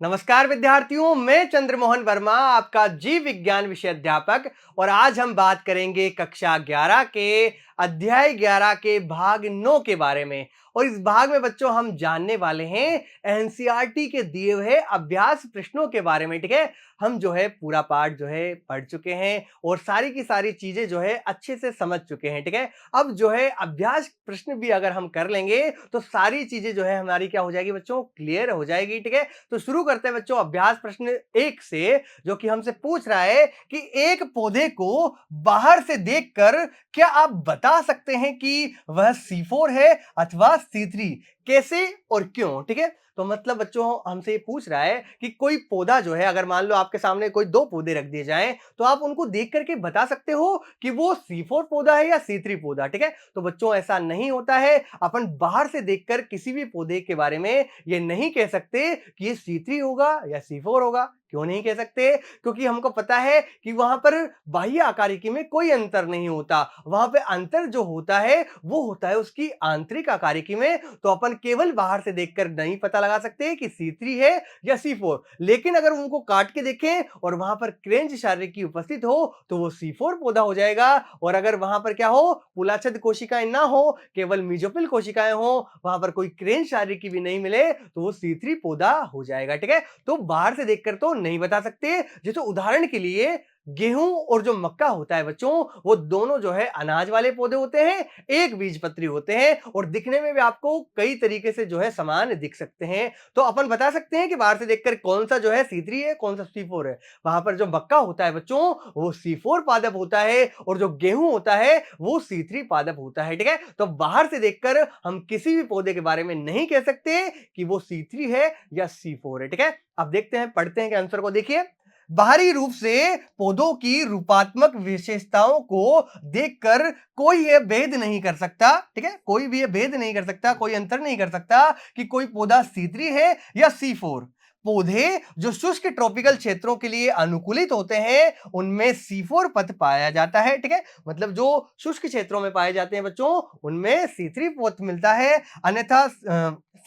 नमस्कार विद्यार्थियों, मैं चंद्रमोहन वर्मा आपका जीव विज्ञान विषय अध्यापक। और आज हम बात करेंगे कक्षा 11 के अध्याय 11 के भाग 9 के बारे में। और इस भाग में बच्चों हम जानने वाले हैं एनसीईआरटी के दिए हुए अभ्यास प्रश्नों के बारे में। ठीक है, हम जो है पूरा पाठ जो है पढ़ चुके हैं और सारी की सारी चीजें जो है अच्छे से समझ चुके हैं। ठीक है, अब जो है अभ्यास प्रश्न भी अगर हम कर लेंगे तो सारी चीजें जो है हमारी क्या हो जाएगी बच्चों, क्लियर हो जाएगी। ठीक है, तो शुरू करते हैं बच्चों अभ्यास प्रश्न 1 से, जो कि हमसे पूछ रहा है कि एक पौधे को बाहर से देखकर क्या आप बता सकते हैं कि वह C4 है अथवा C3, कैसे और क्यों। ठीक है, तो मतलब बच्चों हमसे ये पूछ रहा है कि कोई पौधा जो है, अगर मान लो आपके सामने कोई दो पौधे रख दिए जाएं, तो आप उनको देख करके बता सकते हो कि वो C4 पौधा है या C3 पौधा। ठीक है, तो बच्चों ऐसा नहीं होता है। अपन बाहर से देखकर किसी भी पौधे के बारे में ये नहीं कह सकते कि ये C3 होगा या C4 होगा। क्यों नहीं कह सकते? क्योंकि हमको पता है कि वहां पर बाह्य आकारिकी में कोई अंतर नहीं होता। वहां पे अंतर जो होता है वो होता है उसकी आंतरिक आकारिकी में। तो अपन केवल बाहर से देखकर नहीं पता लगा सकते कि C3 है या C4। लेकिन अगर उनको काट के देखें और वहां पर क्रेंच शारीरिकी उपस्थित हो तो वो C4 पौधा हो जाएगा। और अगर वहां पर क्या हो, पुलाछद कोशिकाएं ना हो, केवल मीजोफिल कोशिकाएं हो, वहां पर कोई क्रेंच शारीरिकी भी नहीं मिले, तो वो C3 पौधा हो जाएगा। ठीक है, तो बाहर से देखकर तो नहीं बता सकते। जैसे उदाहरण के लिए गेहूं और जो मक्का होता है बच्चों, वो दोनों जो है अनाज वाले पौधे होते हैं, एक बीजपत्री होते हैं और दिखने में भी आपको कई तरीके से जो है समान दिख सकते हैं। तो अपन बता सकते हैं कि बाहर से देखकर कौन सा जो है C3 है, कौन सा C4 है। वहां पर जो मक्का होता है बच्चों, वो C4 पादप होता है और जो गेहूं होता है वो C3 पादप होता है। ठीक है, तो बाहर से देखकर हम किसी भी पौधे के बारे में नहीं कह सकते कि वो C3 है या C4 है। ठीक है, अब देखते हैं, पढ़ते हैं कि आंसर को देखिए। बाहरी रूप से पौधों की रूपात्मक विशेषताओं को देखकर कोई ये भेद नहीं कर सकता। ठीक है, कोई भी ये भेद नहीं कर सकता, कोई अंतर नहीं कर सकता कि कोई पौधा C3 है या C4। पौधे जो शुष्क ट्रॉपिकल क्षेत्रों के लिए अनुकूलित होते हैं उनमें C4 पथ पाया जाता है। ठीक है, मतलब जो शुष्क क्षेत्रों में पाए जाते हैं बच्चों, उनमें C3 पथ मिलता है। अन्यथा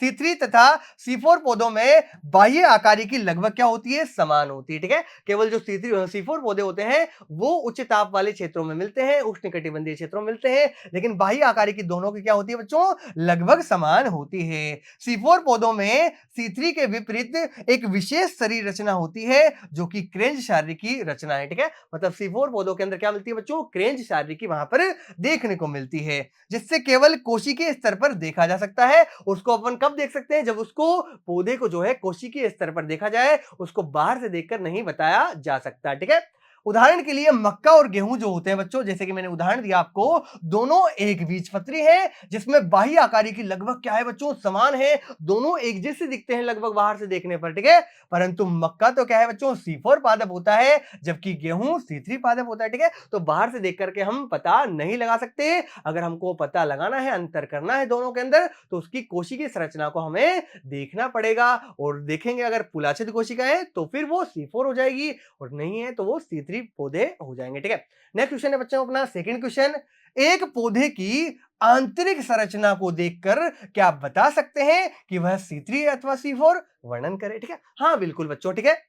C3 तथा C4 पौधों में बाह्य आकारिकी लगभग क्या होती है, समान होती है। ठीक है, केवल जो C4 पौधे होते हैं वो उच्च ताप वाले क्षेत्रों में मिलते हैं, उष्णकटिबंधीय क्षेत्रों में मिलते हैं, लेकिन बाह्य आकारिकी दोनों की क्या होती है बच्चों, लगभग समान होती है। C4 पौधों में C3 के विपरीत एक विशेष शरीर रचना होती है जो कि क्रेंच शारीरिकी रचना है। ठीक है, मतलब C4 पौधों के अंदर क्या मिलती है बच्चों, क्रेंच शारीरिकी वहां पर देखने को मिलती है, जिससे केवल कोशिकीय स्तर पर देखा जा सकता है। उसको अपन कब देख सकते हैं, जब उसको पौधे को जो है कोशिकीय स्तर पर देखा जाए, उसको बाहर से देखकर नहीं बताया जा सकता। ठीक है, उदाहरण के लिए मक्का और गेहूं जो होते हैं बच्चों, जैसे कि मैंने उदाहरण दिया आपको, दोनों एक बीजपत्री है जिसमें बाह्य आकारिकी लगभग क्या है बच्चों, समान है। दोनों एक जैसे दिखते हैं लगभग बाहर से देखने पर। ठीक है, परंतु मक्का तो क्या है बच्चों, C4 पादप होता है, जबकि गेहूं C3 पादप होता है। ठीक है, तो बाहर से देख करके हम पता नहीं लगा सकते। अगर हमको पता लगाना है, अंतर करना है दोनों के अंदर, तो उसकी कोशिकीय संरचना को हमें देखना पड़ेगा। और देखेंगे अगर पुलाछित कोशिकाएं तो फिर वो C4 हो जाएगी, और नहीं है तो वो C3 पौधे हो जाएंगे। ठीक है, नेक्स्ट क्वेश्चन है बच्चों अपना सेकंड क्वेश्चन। एक पौधे की आंतरिक संरचना को देखकर क्या आप बता सकते हैं कि वह C3 अथवा C4, वर्णन करें। ठीक है, हाँ बिल्कुल बच्चों। ठीक है,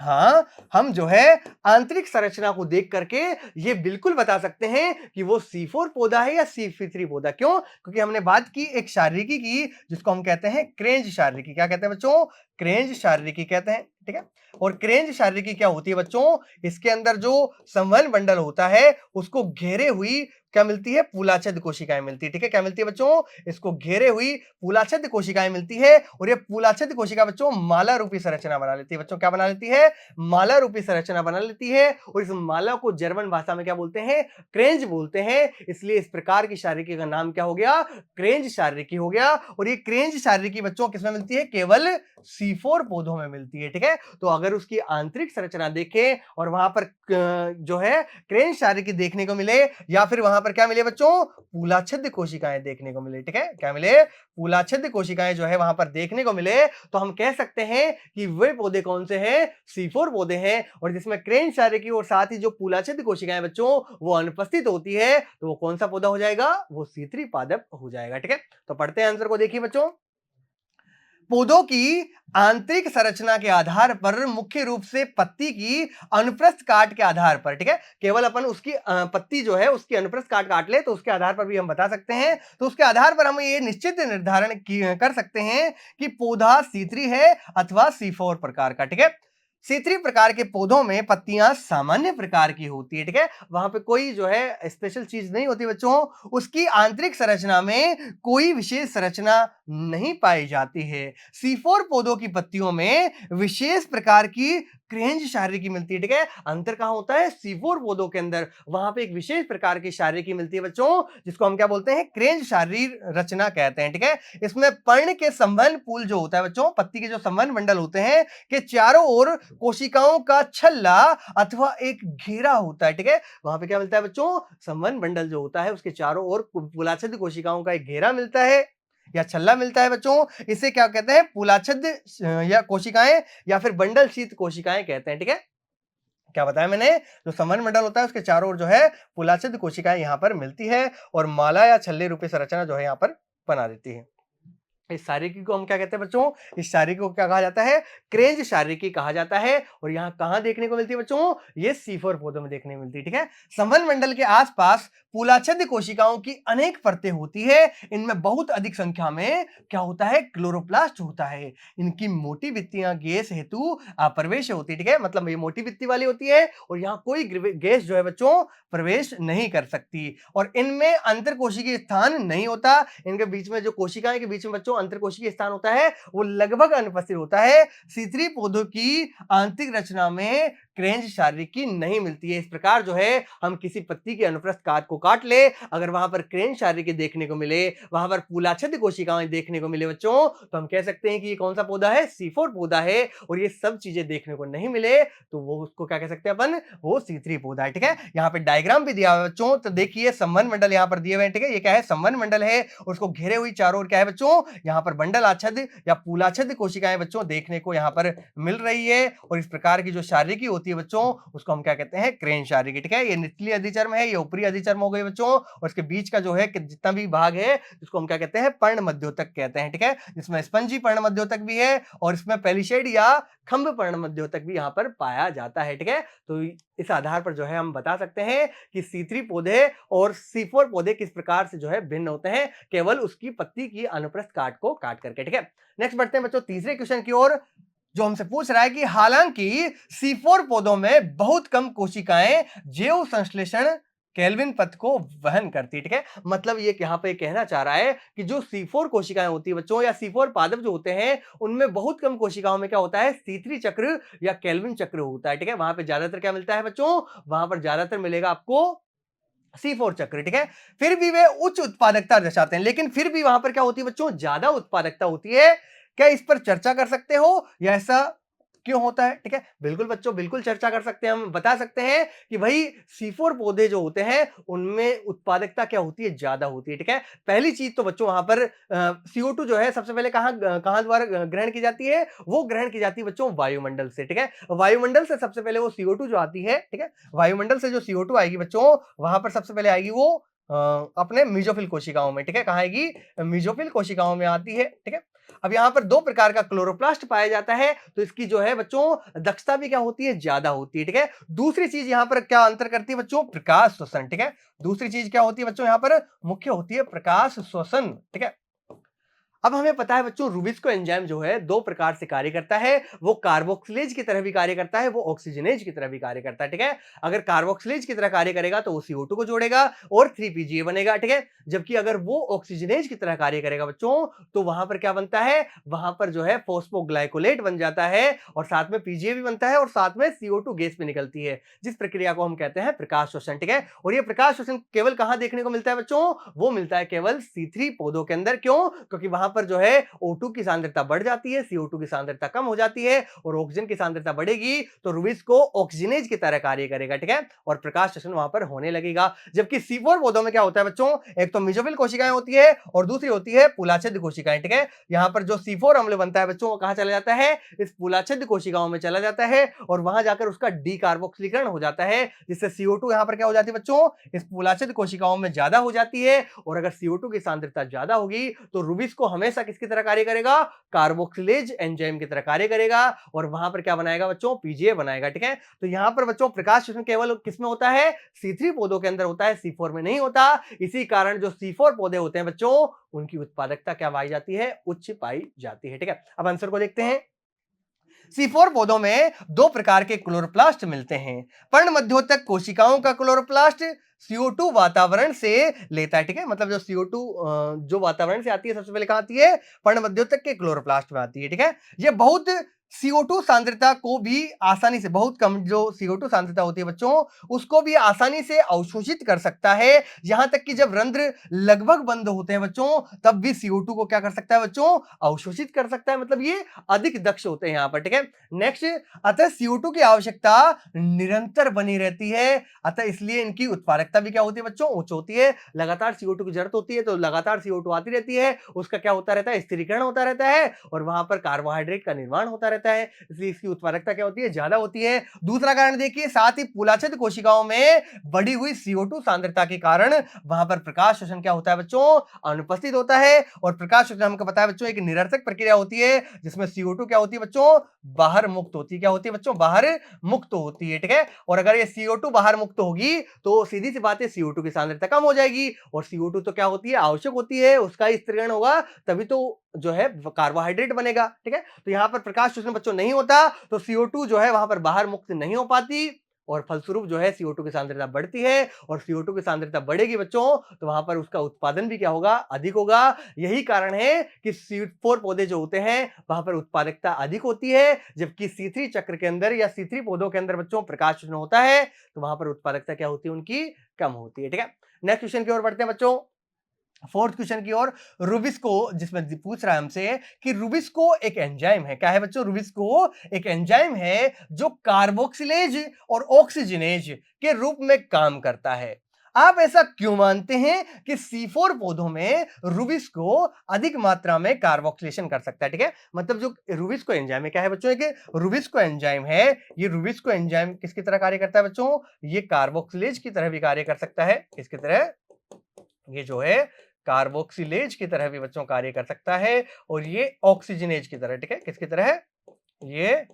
हाँ, हम जो है आंतरिक संरचना को देख करके ये बिल्कुल बता सकते हैं कि वो C4 पौधा है या C3 पौधा। क्यों? क्योंकि हमने बात की एक शारीरिकी की जिसको हम कहते हैं क्रेंच शारीरिकी। क्या कहते हैं बच्चों, क्रेंच शारीरिकी कहते हैं। ठीक है, और क्रेंच शारीरिकी क्या होती है बच्चों, इसके अंदर जो संवहन मंडल होता है उसको घेरे हुई क्या मिलती है, पुलाछद कोशिकाएं मिलती है। ठीक है, क्या मिलती है बच्चों, इसको घेरे हुई पुलाछद कोशिकाएं मिलती है। और ये पुलाछद कोशिका बच्चों माला रूपी संरचना बना लेती है। बच्चों क्या बना लेती है, माला रूपी संरचना बना लेती है। और इस माला को जर्मन भाषा में क्या बोलते हैं, क्रेंज बोलते हैं। इसलिए इस प्रकार की शारीरिकी का नाम क्या हो गया, क्रेंज शारीरिकी हो गया। और ये क्रेंज शारीरिकी बच्चों किसमें मिलती है, केवल C4 पौधों में मिलती है। ठीक है, तो अगर उसकी आंतरिक संरचना देखें और वहां पर जो है क्रेंज शारीरिकी देखने को मिले, या फिर वहां पर क्या मिले बच्चों, पुलाछिद कोशिकाएं देखने को मिले। ठीक है, क्या मिले, पुलाछिद कोशिकाएं जो है वहां पर देखने को मिले, तो हम कह सकते हैं कि वे पौधे कौन से हैं, C4 पौधे हैं। और जिसमें क्रेंच शारीरिकी और साथ ही जो पुलाछिद कोशिकाएं बच्चों वो अनुपस्थित होती है, तो वो कौन सा पौधा हो जाएगा, वो C3 पादप हो जाएगा। ठीक है, तो पढ़ते हैं आंसर को, देखिए बच्चों। पौधों की आंतरिक संरचना के आधार पर, मुख्य रूप से पत्ती की अनुप्रस्थ काट के आधार पर, ठीक है, केवल अपन उसकी पत्ती जो है उसकी अनुप्रस्थ काट काट ले तो उसके आधार पर भी हम बता सकते हैं। तो उसके आधार पर हम ये निश्चित निर्धारण कर सकते हैं कि पौधा C3 है अथवा C4 प्रकार का, ठीक है। C3 प्रकार के पौधों में पत्तियां सामान्य प्रकार की होती है, ठीक है, वहां पे कोई जो है स्पेशल चीज नहीं होती बच्चों। उसकी आंतरिक संरचना में कोई विशेष संरचना नहीं पाई जाती है। C4 पौधों की पत्तियों में विशेष प्रकार की क्रेंज शारीरिकी मिलती है, ठीक है। अंतर कहां होता है? C4 पौधों के अंदर, वहां पे एक विशेष प्रकार की शारीरिकी मिलती है बच्चों, जिसको हम क्या बोलते हैं? क्रेंज शारीर रचना कहते हैं, ठीक है। इसमें पर्ण के संवहन पुल जो होता है बच्चों, पत्ती के जो संवहन मंडल होते हैं के चारों ओर कोशिकाओं का छल्ला अथवा एक घेरा होता है, ठीक है। वहां पे क्या मिलता है बच्चों? संवहन मंडल जो होता है उसके चारों ओर पुलाच्छिद्र कोशिकाओं का एक घेरा मिलता है या छल्ला मिलता है बच्चों। इसे क्या कहते हैं? पुलाच्छिद्र या कोशिकाएं या फिर बंडल शीत कोशिकाएं कहते हैं, ठीक है। क्या बताया मैंने? जो संवहन मंडल होता है उसके चारों ओर जो है पुलाच्छिद्र कोशिकाएं यहां पर मिलती है और माला या छल्ले रूपी संरचना जो है यहां पर बना देती है। इस शारीरिकी को हम क्या कहते हैं बच्चों? इस शारीरिकी को क्या कहा जाता है? क्रेंज शारीरिकी कहा जाता है। और यहाँ कहाँ देखने को मिलती है बच्चों? ये C4 पौधों में देखने को मिलती है, ठीक है। संवहन मंडल के आसपास पुलाच्छिद्र कोशिकाओं की अनेक परतें होती है। इनमें बहुत अधिक संख्या में क्या होता है? क्लोरोप्लास्ट होता है। इनकी मोटी भित्तियां गैस हेतु अप्रवेश होती है, ठीक है, मतलब ये मोटी भित्ति वाली होती है और यहाँ कोई गैस जो है बच्चों प्रवेश नहीं कर सकती। और इनमें अंतर कोशिकीय स्थान नहीं होता। इनके बीच में जो कोशिकाएं के बीच में बच्चों अंतर कोशिकीय स्थान होता है वो लगभग अनुपस्थित होता है। C3 पौधों की आंतरिक रचना में क्रेंज शारीरिकी नहीं मिलती है। इस प्रकार जो है हम किसी पत्ती के अनुप्रस्थ काट को काट ले, अगर वहां पर क्रेंज शारीरिकी देखने को मिले, वहां पर पुलाच्छिद्र कोशिकाएं देखने को मिले बच्चों, तो हम कह सकते हैं कि ये कौन सा पौधा है? C4 पौधा है। और ये सब चीजें देखने को नहीं मिले तो वो उसको क्या कह सकते हैं अपन? वो C3 पौधा है, ठीक है। यहाँ पे डायग्राम भी दिया हुआ है बच्चों, तो देखिए संवहन मंडल यहाँ पर दिए हुए हैं, ठीक है। ये क्या है? संवहन मंडल है और उसको घेरे हुई चारों ओर क्या है बच्चों? यहाँ पर बंडल आच्छादित या पुलाच्छिद्र कोशिकाएं बच्चों देखने को यहाँ पर मिल रही है। और इस प्रकार की जो शारीरिकी होती है बच्चों उसको हम क्या कहते हैं? क्रेंज शारीरिकी, ठीक है। ये निचली अधिचर्म है, ये ऊपरी अधिचर्म हो गई बच्चों, और इसके बीच का जो है जितना भी भाग है जिसको हम क्या कहते हैं? पर्ण मध्योतक कहते हैं, ठीक है। जिसमें स्पंजी पर्ण मध्योतक भी है और इसमें पेलिशेड या खंभ पर्ण मध्योतक भी यहाँ पर पाया जाता है, ठीक है। तो इस आधार पर जो है हम बता सकते हैं कि C3 पौधे और C4 पौधे किस प्रकार से जो है भिन्न होते हैं, केवल उसकी पत्ती की अनुप्रस्थ काट को काट करके, ठीक है। नेक्स्ट बढ़ते हैं बच्चों तीसरे क्वेश्चन की ओर, जो हमसे पूछ रहा है कि हालांकि C4 पौधों में बहुत कम कोशिकाएं जैव संश्लेषण केल्विन पथ को वहन करती है, ठीक है। मतलब ये यहाँ पे कहना चाह रहा है कि जो C4 कोशिकाएं होती है बच्चों या C4 पादप जो होते हैं उनमें बहुत कम कोशिकाओं में क्या होता है? C3 चक्र या केल्विन चक्र होता है, ठीक है। वहां पे ज्यादातर क्या मिलता है बच्चों? वहां पर ज्यादातर मिलेगा आपको C4 चक्र, ठीक है। फिर भी वे उच्च उत्पादकता दर्शाते हैं, लेकिन फिर भी वहां पर क्या होती है बच्चों? ज्यादा उत्पादकता होती है। क्या इस पर चर्चा कर सकते हो या ऐसा क्यों होता है? ठीक है, बिल्कुल बच्चों, बिल्कुल चर्चा कर सकते हैं। हम बता सकते हैं कि भाई C4 पौधे जो होते हैं उनमें उत्पादकता क्या होती है? ज्यादा होती है, ठीक है। पहली चीज तो बच्चों वहां पर CO2 जो है सबसे पहले कहां कहां द्वारा ग्रहण की जाती है? वो ग्रहण की जाती है बच्चों वायुमंडल से, ठीक है। वायुमंडल से सबसे पहले वो CO2 जो आती है, ठीक है, वायुमंडल से जो CO2 आएगी बच्चों, वहां पर सबसे पहले आएगी वो अपने मीजोफिल कोशिकाओं में, ठीक है। कहां आएगी? मीजोफिल कोशिकाओं में आती है, ठीक है। अब यहाँ पर दो प्रकार का क्लोरोप्लास्ट पाया जाता है, तो इसकी जो है बच्चों दक्षता भी क्या होती है? ज्यादा होती है, ठीक है। दूसरी चीज यहाँ पर क्या अंतर करती है बच्चों? प्रकाश श्वसन, ठीक है। दूसरी चीज क्या होती है बच्चों? यहाँ पर मुख्य होती है प्रकाश श्वसन, ठीक है। अब हमें पता है बच्चों रुबिस्को एंजाइम जो है दो प्रकार से कार्य करता है, वो कार्बोक्सिलेज की तरह भी कार्य करता है, वो ऑक्सीजनेज की तरह भी कार्य करता है, ठीक है। अगर कार्बोक्सिलेज की तरह कार्य करेगा तो वो CO2 को जोड़ेगा और 3PGA बनेगा, ठीक है। जबकि अगर वो ऑक्सीजनेज की तरह कार्य करेगा बच्चों तो वहां पर क्या बनता है? वहां पर जो है फॉस्फोग्लाइकोलेट बन जाता है और साथ में PGA भी बनता है और साथ में CO2 गैस भी निकलती है, जिस प्रक्रिया को हम कहते हैं प्रकाश श्वसन, ठीक है। और ये प्रकाश श्वसन केवल कहां देखने को मिलता है बच्चों? वो मिलता है केवल C3 पौधों के अंदर। क्यों? क्योंकि वहां पर जो है O2 की सांद्रता बढ़ जाती है, CO2 की सांद्रता कम हो जाती है और ऑक्सीजन की सांद्रता बढ़ेगी तो रुबिस्को ऑक्सीजनेज की तरह कार्य करेगा, ठीक है, और प्रकाश श्वसन वहां पर होने लगेगा। जबकि C4 पौधों में क्या होता है बच्चों? एक तो मेसोफिल कोशिकाएं होती है और दूसरी होती है पुलाच्छिद्र कोशिकाएं, ठीक है। यहाँ पर जो C4 अम्ल बनता है बच्चों वो कहां चला जाता है? इस पुलाच्छिद्र कोशिकाओं में चला जाता है और वहां जाकर उसका डीकार्बोक्सिलीकरण हो जाता है, जिससे CO2 यहाँ पर क्या हो जाती है बच्चों? इस पुलाच्छिद्र कोशिकाओं में ज्यादा हो जाती है। और अगर CO2 की सांद्रता ज्यादा होगी तो रुबिस्को हमेशा किसकी तरह कार्य करेगा, कार्बोक्सिलेज एंजाइम की तरह कार्य करेगा और वहां पर क्या बनाएगा बच्चों, पीजीए बनाएगा। ठीक है, तो यहां पर बच्चों प्रकाश शोषण केवल किसमें होता है, C3 पौधों के अंदर होता है, C4 में नहीं होता। इसी कारण जो C4 पौधे होते हैं बच्चों, उनकी उत्पादकता क्या पाई जाती है, उच्च पाई जाती है। ठीक है, अब आंसर को देखते हैं। C4 पौधों में दो प्रकार के क्लोरोप्लास्ट मिलते हैं। पर्णमध्योतक कोशिकाओं का क्लोरोप्लास्ट CO2 वातावरण से लेता है। ठीक है, मतलब जो CO2 जो वातावरण से आती है, सबसे पहले कहां आती है, पर्णमध्योतक के क्लोरोप्लास्ट में आती है। ठीक है, ये बहुत CO2 सांद्रता को भी आसानी से, बहुत कम जो CO2 सांद्रता होती है बच्चों, उसको भी आसानी से अवशोषित कर सकता है। यहां तक कि जब रंध्र लगभग बंद होते हैं बच्चों, तब भी CO2 को क्या कर सकता है बच्चों, अवशोषित कर सकता है। मतलब ये अधिक दक्ष होते हैं यहां पर। ठीक है, नेक्स्ट, अतः CO2 की आवश्यकता निरंतर बनी रहती है, अतः इसलिए इनकी उत्पादकता भी क्या होती है बच्चों, उच्च होती है। लगातार CO2 की जरूरत होती है, तो लगातार CO2 आती रहती है, उसका क्या होता रहता है, स्थिरीकरण होता रहता है और वहां पर कार्बोहाइड्रेट का निर्माण होता रहता है, इसलिए इसकी उत्पादकता क्या होती है, ज्यादा होती है। दूसरा कारण देखिए, साथ ही पुलाछिद कोशिकाओं में बढ़ी हुई CO2 सांद्रता के कारण वहां पर प्रकाश शोषण क्या होता है बच्चों, अनुपस्थित होता है। और प्रकाश शोषण हमको पता है बच्चों, एक निरर्थक प्रक्रिया होती है जिसमें CO2 क्या होती है बच्चों, बाहर मुक्त होती है। क्या होती है बच्चों, बाहर मुक्त होती है। ठीक है, और अगर ये CO2 बाहर मुक्त होगी तो सीधी सी बात है, CO2 की सांद्रता कम हो जाएगी और CO2 तो क्या होती है, आवश्यक होती है, उसका स्थिरीकरण होगा तभी तो जो है कार्बोहाइड्रेट बनेगा। ठीक है, तो यहां पर प्रकाश शोषण बच्चों नहीं होता, तो CO2 जो है वहां पर बाहर मुक्त नहीं हो पाती और फलस्वरूप जो है CO2 की सांद्रता बढ़ती है और CO2 की सांद्रता बढ़ेगी बच्चों, तो वहां पर उसका उत्पादन भी क्या होगा, अधिक होगा। यही कारण है कि C4 पौधे जो होते हैं वहां पर उत्पादकता अधिक होती है, जबकि C3 चक्र के अंदर या C3 पौधों के अंदर बच्चों प्रकाश शोषण होता है, तो वहां पर उत्पादकता क्या होती है, उनकी कम होती है। ठीक है, नेक्स्ट क्वेश्चन की ओर बढ़ते हैं बच्चों, फोर्थ क्वेश्चन की ओर। रुबिस्को, जिसमें पूछ रहा है हमसे कि रुबिस्को एक एंजाइम है, क्या है बच्चों, रुबिस्को एक एंजाइम है जो कार्बोक्सिलेज और ऑक्सीजनेज के रूप में काम करता है। आप ऐसा क्यों मानते हैं कि C4 पौधों में रुबिस्को अधिक मात्रा में कार्बोक्सिलेशन कर सकता है। ठीक है, मतलब जो रुबिस्को एंजाइम है, क्या है बच्चों, एक रुबिस्को एंजाइम है। ये रुबिस्को एंजाइम किसकी तरह कार्य करता है बच्चों, ये कार्बोक्सिलेज की तरह भी कार्य कर सकता है। किसकी तरह, ये जो है कार्बोक्सिलेज की तरह भी बच्चों कार्य कर सकता है और ये ऑक्सीजनेज की तरह। ठीक है, किसकी तरह है, ये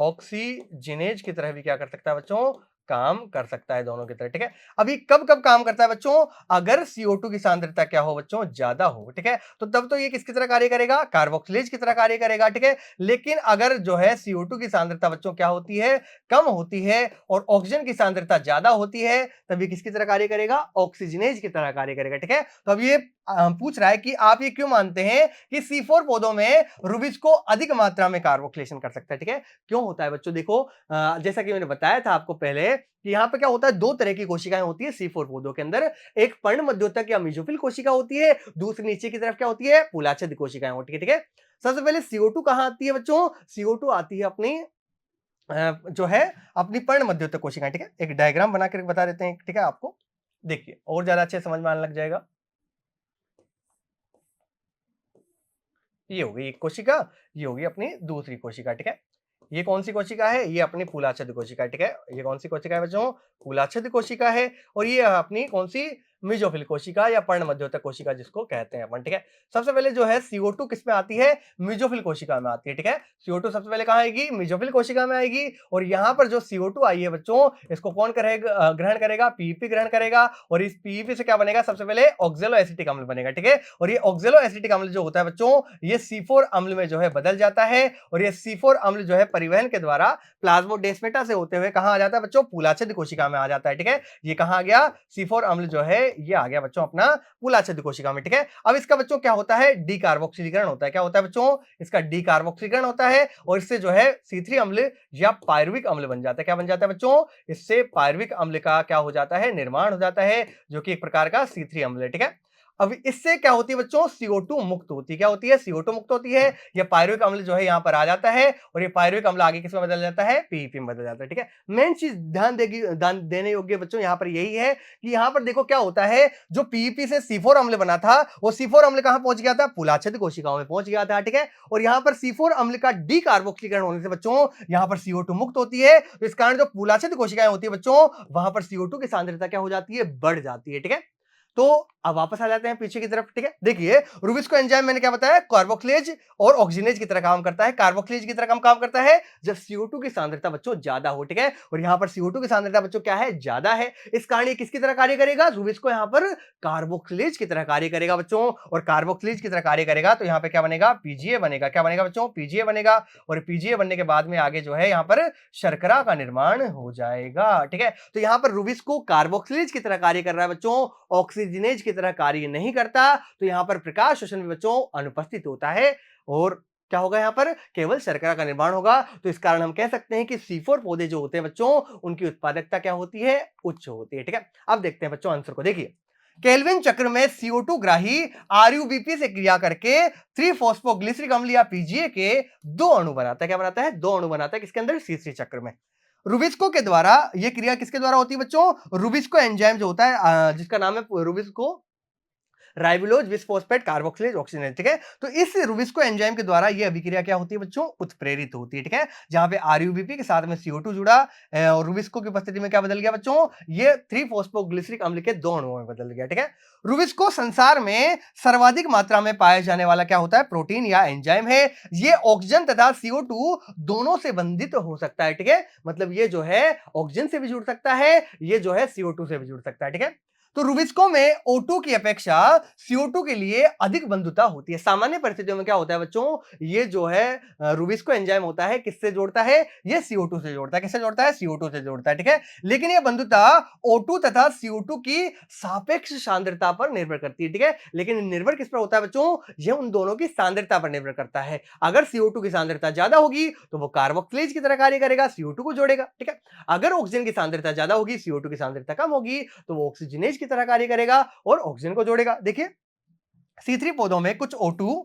ऑक्सीजनेज की तरह भी क्या कर सकता है बच्चों, काम कर सकता है, दोनों की तरह। ठीक है, अभी कब कब काम करता है बच्चों, अगर CO2 की सांद्रता क्या हो बच्चों, ज्यादा हो। ठीक है, तो तब तो ये किसकी तरह कार्य करेगा, कार्बोक्सिलेज की तरह कार्य करेगा। ठीक है, लेकिन अगर जो है CO2 की सांद्रता बच्चों क्या होती है, कम होती है और ऑक्सीजन की सांद्रता ज्यादा होती है, तब ये किसकी तरह कार्य करेगा, ऑक्सीजनेज की तरह कार्य करेगा। ठीक है, तो अब ये पूछ रहा है कि आप ये क्यों मानते हैं कि C4 पौधों में रुबिस्को अधिक मात्रा में कार्बोक्सिलेशन कर सकता है। ठीक है, क्यों होता है बच्चों, देखो जैसा कि मैंने बताया था आपको पहले कि यहाँ पे क्या होता है, दो तरह की कोशिकाएं होती है C4 पौधों के अंदर। एक पर्णमध्योतक या मेसोफिल कोशिका होती है, दूसरी नीचे की तरफ क्या होती है, पुलाछिद कोशिकाएं होती है। ठीक है, सबसे पहले CO2 कहां आती है बच्चों, CO2 आती है अपनी जो है अपनी पर्णमध्योतक कोशिकाएं। ठीक है, एक डायग्राम बना कर बता देते हैं। ठीक है, आपको देखिए और ज्यादा अच्छे समझ में आने लग जाएगा। ये हो गई एक कोशिका, ये होगी अपनी दूसरी कोशिका। ठीक है, ये कौन सी कोशिका है, ये अपनी फूलाच्छादित कोशिका। ठीक है, ये कौन सी कोशिका है बच्चों, फूलाच्छादित कोशिका है और ये अपनी कौन सी, मेसोफिल कोशिका या पर्णमध्योतक कोशिका जिसको कहते हैं अपन। ठीक है, सबसे पहले जो है CO2 किस में आती है, मेसोफिल कोशिका में आती है। ठीक है, CO2 सबसे पहले कहां आएगी, मेसोफिल कोशिका में आएगी और यहां पर जो CO2 आई है बच्चों, इसको कौन करेगा, ग्रहण करेगा, PEP ग्रहण करेगा और इस PEP से क्या बनेगा, सबसे पहले ऑक्जेलो एसिटिक अम्ल बनेगा। ठीक है, और ये ऑक्जेलो एसिटिक अम्ल जो होता है बच्चों, ये C4 अम्ल में जो है बदल जाता है और ये C4 अम्ल जो है परिवहन के द्वारा प्लाज्मोडेस्माटा से होते हुए कहां आ जाता है बच्चों, फूलाच्छिद कोशिका में आ जाता है। ठीक है, ये कहां आ गया, C4 अम्ल जो है ये आ गया बच्चों अपना फूलाच्छिद कोशिका में। ठीक है, अब इसका बच्चों क्या होता है, डीकार्बोक्सिलीकरण होता है। क्या होता है बच्चों, इसका डीकार्बोक्सिलीकरण होता है और इससे जो है C3 अम्ल या पायरुविक अम्ल बन जाता है। क्या बन जाता है बच्चों, इससे पायरुविक अम्ल का क्या हो जाता है, निर्माण हो जाता है, जो कि एक प्रकार का C3 अम्ल है। ठीक है, अब इससे क्या होती है बच्चों, CO2 मुक्त होती है। क्या होती है, CO2 मुक्त होती है, यह पायरुविक अम्ल जो है यहां पर आ जाता है और ये पायरुविक अम्ल आगे किसमें बदल जाता है, PEP में बदल जाता है। ठीक है, मेन चीज ध्यान देने योग्य बच्चों यहां पर यही है कि यहां पर देखो क्या होता है, जो PEP से C4 अम्ल बना था, वो C4 अम्ल कहां पहुंच गया था, फूलाच्छिद कोशिकाओं में पहुंच गया था। ठीक है, और यहां पर C4 अम्ल का डीकार्बोक्सीकरण होने से बच्चों यहां पर CO2 मुक्त होती है, तो इस कारण जो फूलाच्छिद कोशिकाएं होती है बच्चों, वहां पर CO2 की सांद्रता क्या हो जाती है, बढ़ जाती है। ठीक है, तो अब वापस आ जाते हैं पीछे की तरफ, ठीक है। देखिए रूबिस्को एंजाइम मैंने क्या बताया, कार्बोक्सिलेज और ऑक्सीजनेज की तरह काम करता है। कार्बोक्सिलेज की तरह काम करता है जब CO2 की सांद्रता बच्चों ज्यादा हो, ठीक है। और यहाँ पर CO2 की सांद्रता बच्चों क्या है, ज्यादा है। इस कारण ये किसकी तरह कार्य करेगा, रूबिस्को यहाँ पर कार्बोक्सिलेज की तरह कार्य करेगा बच्चों। और कार्बोक्सिलेज की तरह कार्य करेगा तो यहाँ पे क्या बनेगा, पीजीए बनेगा। क्या बनेगा बच्चों, पीजीए बनेगा। और पीजीए बनने के बाद में आगे जो है यहाँ पर शर्करा का निर्माण हो जाएगा, ठीक है। तो यहाँ पर रूबिस्को कार्बोक्सिलेज की तरह कार्य कर रहा है बच्चों, ऑक्सीजनेज की तरह कार्य नहीं करता। तो यहां पर प्रकाश शोषण भी बच्चों अनुपस्थित होता है और क्या होगा, यहां पर केवल शर्करा का निर्माण होगा। तो इस कारण हम कह सकते हैं कि C4 पौधे जो होते हैं बच्चों, उनकी उत्पादकता क्या होती है, उच्च होती है, ठीक है। अब देखते हैं बच्चों आंसर को। देखिए केल्विन चक्र में CO2 ग्राही RuBP से क्रिया करके 3-फॉस्फोग्लिसरिक अम्ल या पीजीए के 2 अणु बनाता है। क्या बनाता है, 2 अणु बनाता है। किसके अंदर, C3 चक्र में। रूबिस्को के द्वारा यह क्रिया किसके द्वारा होती है बच्चों, रूबिस्को एंजाइम जो होता है जिसका नाम है रूबिस्को राइबोलोज बिस्फोस्फेट कार्बोक्सिलेज ऑक्सीजनेज, ठीक है। तो इस रूबिस्को एंजाइम के द्वारा यह अभिक्रिया क्या होती है बच्चों, उत्प्रेरित होती है, ठीक है। जहां पे RuBP के साथ में CO2 जुड़ा और रूबिस्को की उपस्थिति में क्या बदल गया बच्चों, ये 3-फॉस्फोग्लिसरिक अम्ल के 2 अणुओं में बदल गया, ठीक है। रूबिस्को संसार में सर्वाधिक मात्रा में पाया जाने वाला क्या होता है, प्रोटीन या एंजाइम है। ये ऑक्सीजन तथा CO2 दोनों से बंधित हो सकता है, ठीक है। मतलब ये जो है ऑक्सीजन से भी जुड़ सकता है, ये जो है CO2 से भी जुड़ सकता है, ठीक है। तो रूबिस्को में O2 की अपेक्षा CO2 के लिए अधिक बंधुता होती है। सामान्य परिस्थितियों में क्या होता है बच्चों, ये जो है रूबिस्को एंजाइम होता है, किससे जोड़ता है, ये CO2 से जोड़ता है। किससे जोड़ता है, CO2 से जोड़ता है, ठीक है। लेकिन ये बंधुता O2 तथा CO2 की सापेक्ष सांद्रता पर निर्भर करती है, ठीक है। लेकिन निर्भर किस पर होता है बच्चों, ये उन दोनों की सांद्रता पर निर्भर करता है। अगर CO2 की सांद्रता ज्यादा होगी तो वो कार्बोक्सिलेज की तरह कार्य करेगा, CO2 को जोड़ेगा, ठीक है। अगर ऑक्सीजन की सांद्रता ज्यादा होगी, CO2 की सांद्रता कम होगी, तो वो ऑक्सीजनेज की तरह कार्य करेगा और ऑक्सीजन को जोड़ेगा। देखिए C3 पौधों में कुछ O2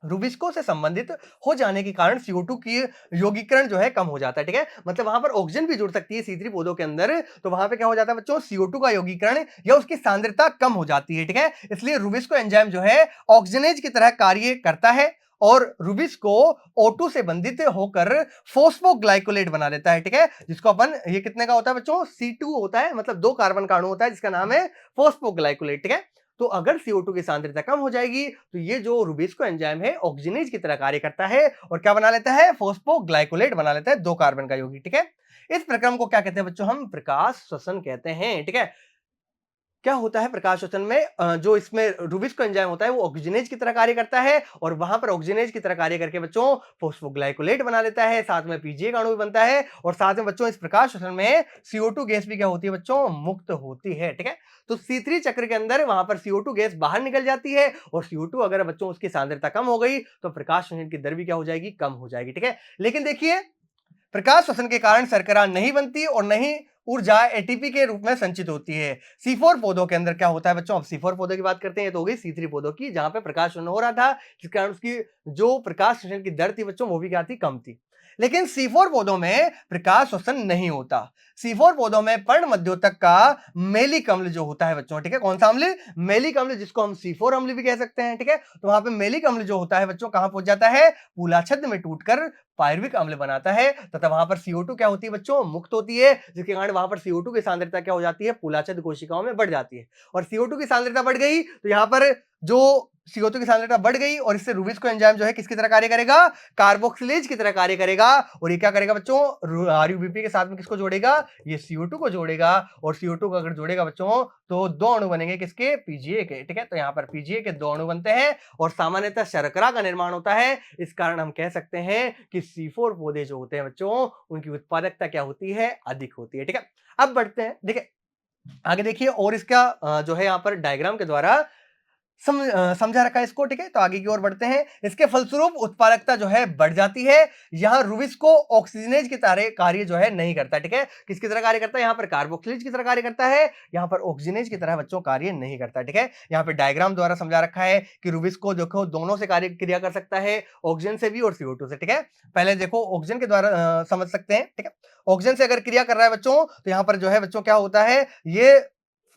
रूबिस्को से संबंधित हो जाने के कारण CO2 की यौगीकरण जो है कम हो जाता है, ठीक है। मतलब वहां पर ऑक्सीजन भी जुड़ सकती है C3 पौधों के अंदर, तो वहां पे क्या हो जाता है बच्चों, CO2 का यौगीकरण या उसकी सांद्रता कम हो जाती है, ठीक है। इसलिए रूबिस्को एंजाइम जो है ऑक्सीजनेज की तरह कार्य करता है और रूबिस्को O2 से बंधित होकर फॉस्फोग्लाइकोलेट बना देता है, ठीक है। जिसको अपन, ये कितने का होता है बच्चों, C2 होता है, मतलब 2 कार्बन का अणु होता है जिसका नाम है फॉस्फोग्लाइकोलेट, ठीक है। तो अगर CO2 की सांद्रता कम हो जाएगी तो ये जो रूबिस्को एंजाइम है ऑक्सीजनेज की तरह कार्य करता है और क्या बना लेता है, फॉस्फोग्लाइकोलेट बना लेता है, 2 कार्बन का यौगिक, ठीक है। इस प्रक्रम को क्या कहते हैं बच्चों, हम प्रकाश श्वसन कहते हैं, ठीक है। क्या होता है प्रकाश श्वसन में, जो इसमें रूबिस्को एंजाइम होता है वो ऑक्सीजनेज की तरह कार्य करता है और वहां पर ऑक्सीजनेज की तरह कार्य करके बच्चों फॉस्फोग्लाइकोलेट बना लेता है, साथ में पीजीए का अणु भी बनता है और साथ में बच्चों इस प्रकाश श्वसन में CO2 गैस भी क्या होती है बच्चों, मुक्त होती है, ठीक है। तो C3 चक्र के अंदर वहां पर CO2 गैस बाहर निकल जाती है और CO2 अगर बच्चों उसकी सांद्रता कम हो गई तो प्रकाश श्वसन की दर भी क्या हो जाएगी, कम हो जाएगी, ठीक है। लेकिन देखिए प्रकाश श्वसन के कारण शर्करा नहीं बनती और नहीं ऊर्जा एटीपी के रूप में संचित होती है। C4 पौधों के अंदर क्या होता है बच्चों, अब C4 पौधों की बात करते हैं, तो हो गई C3 पौधों की, जहां पे प्रकाश श्वसन हो रहा था, जिस कारण उसकी जो प्रकाश श्वसन की दर थी बच्चों वो भी क्या थी, कम थी। लेकिन C4 पौधों में प्रकाश श्वसन नहीं होता। C4 पौधों में पर्ण मध्योतक का मेलिक अम्ल जो होता है बच्चों, ठीक है, कौन सा अम्ल, मेलिक अम्ल, जिसको हम C4 अम्ल भी कह सकते हैं, ठीक है। तो वहां पे मेलिक अम्ल जो होता है बच्चों कहां पहुंच जाता है, मूलाछिद्र में टूटकर पायरुविक अम्ल बनाता है तथा वहां पर CO2 क्या होती है बच्चों, मुक्त होती है, जिसके कारण वहां पर CO2 की सांद्रता क्या हो जाती है, मूलाछिद्र कोशिकाओं में बढ़ जाती है। और CO2 की सांद्रता बढ़ गई तो यहाँ पर जो CO2 की सांद्रता बढ़ गई और इससे रूबिस्को एंजाइम जो है किसकी तरह कार्य करेगा, कार्बोक्सिलेज की तरह कार्य करेगा और ये क्या करेगा बच्चों, RuBP के साथ में किसको जोड़ेगा, ये CO2 को जोड़ेगा और CO2 को अगर जोड़ेगा बच्चों तो 2 अणु बनेंगे किसके, पीजीए के, ठीक है। तो यहाँ पर पीजीए के 2 अणु बनते हैं और सामान्यतः शर्करा का निर्माण होता है। इस कारण हम कह सकते हैं कि C4 पौधे जो होते हैं बच्चों उनकी उत्पादकता क्या होती है, अधिक होती है, ठीक है। अब बढ़ते हैं, देखिए आगे देखिए और इसका जो है यहाँ पर डायग्राम के द्वारा समझा रखा है इसको, ठीक है। तो आगे की ओर बढ़ते हैं, इसके फलस्वरूप उत्पादकता जो है बढ़ जाती है। यहाँ रूबिस्को ऑक्सीजनेज की तरह कार्य जो है नहीं करता, ठीक है। किसकी तरह कार्य करता है, यहाँ पर कार्बोक्सिलेज की तरह कार्य करता है, यहाँ पर ऑक्सीजनेज की तरह बच्चों कार्य नहीं करता, ठीक है। यहाँ पे डायग्राम द्वारा समझा रखा है कि रूबिस्को देखो दोनों से कार्य क्रिया कर सकता है, ऑक्सीजन से भी और CO2 से, ठीक है। पहले देखो ऑक्सीजन के द्वारा समझ सकते हैं, ठीक है। ऑक्सीजन से अगर क्रिया कर रहा है बच्चों तो यहाँ पर जो है बच्चों क्या होता है, ये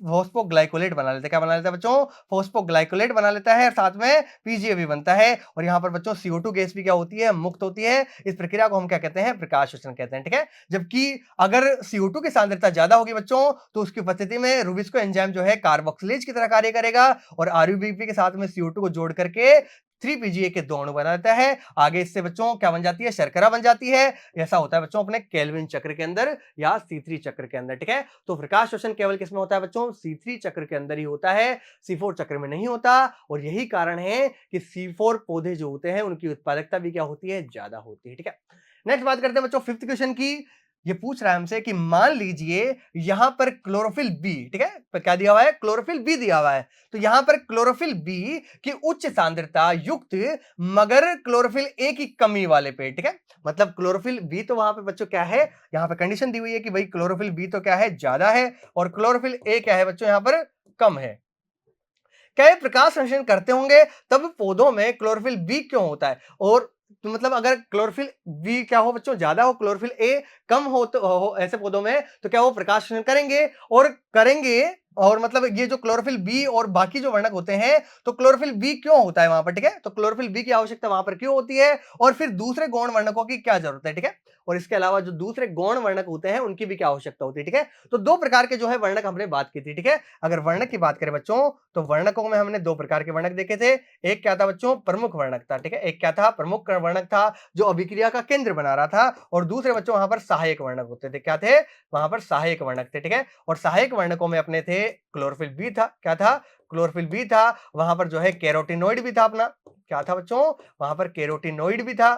फोस्फोग्लाइकोलेट बना लेता है। क्या बना लेता है बच्चों? फोस्फोग्लाइकोलेट बना लेता है, साथ में पीजीए भी बनता है। और यहाँ पर बच्चों CO2 गैस भी क्या होती है? मुक्त होती है। इस प्रक्रिया को हम क्या कहते हैं? प्रकाश श्वसन कहते हैं। ठीक है, जबकि अगर CO2 की सांद्रता ज्यादा होगी बच्चों, तो उसकी उपस्थिति में रुबिस्को एंजाइम जो है कार्बोक्सिलेज की तरह कार्य करेगा और RUBP के साथ में CO2 को जोड़ करके 3PGA के 2 अणु बना देता है। आगे इससे बच्चों क्या बन जाती है? शर्करा बन जाती है। ऐसा होता है बच्चों अपने केल्विन चक्र के अंदर या C3 चक्र के अंदर। ठीक है, तो प्रकाश श्वसन केवल किसमें होता है बच्चों? C3 चक्र के अंदर ही होता है, C4 चक्र में नहीं होता। और यही कारण है कि C4 पौधे जो होते हैं उनकी उत्पादकता भी क्या होती है? ज्यादा होती है। ठीक है, नेक्स्ट बात करते हैं बच्चों 5th क्वेश्चन की। ये पूछ रहा है हमसे कि मान लीजिए यहां पर क्लोरोफिल बी, ठीक है, पर क्या दिया हुआ है? क्लोरोफिल बी दिया हुआ है। तो यहां पर क्लोरोफिल बी की उच्च सांद्रता युक्त मगर क्लोरोफिल ए की कमी वाले पेड़, ठीक है, मतलब क्लोरोफिल बी तो वहां पे बच्चों क्या है? यहां पर कंडीशन दी हुई है कि भाई क्लोरोफिल बी तो क्या है? ज्यादा है, और क्लोरोफिल ए क्या है बच्चों? यहां पर कम है। क्या ये प्रकाश संश्लेषण करते होंगे? तब पौधों में क्लोरोफिल बी क्यों होता है? और तो मतलब अगर क्लोरोफिल बी क्या हो बच्चों? ज्यादा हो, क्लोरोफिल ए कम हो, तो हो ऐसे पौधों में, तो क्या वो प्रकाश संश्लेषण करेंगे? और करेंगे, और मतलब ये जो क्लोरोफिल बी और बाकी जो वर्णक होते हैं, तो क्लोरोफिल बी क्यों होता है वहां पर? ठीक है, तो क्लोरोफिल बी की आवश्यकता वहां पर क्यों होती है, और फिर दूसरे गौण वर्णकों की क्या जरूरत है? ठीक है, और इसके अलावा जो दूसरे गौण वर्णक होते हैं उनकी भी क्या आवश्यकता होती है? ठीक है, तो 2 प्रकार के जो है वर्णक हमने बात की थी। ठीक है, अगर वर्णक की बात करें बच्चों, तो वर्णकों में हमने 2 प्रकार के वर्णक देखे थे। एक क्या था बच्चों? प्रमुख वर्णक था। ठीक है, एक क्या था? प्रमुख वर्णक था जो अभिक्रिया का केंद्र बना रहा था, और दूसरे बच्चों वहां पर सहायक वर्णक होते थे। क्या थे? वहां पर सहायक वर्णक थे। ठीक है, और सहायक वर्णकों में अपने थे क्लोरोफिल बी था। क्या था? क्लोरोफिल बी था। वहां पर जो है कैरोटीनोइड भी था अपना। क्या था बच्चों? वहां पर कैरोटीनोइड भी था,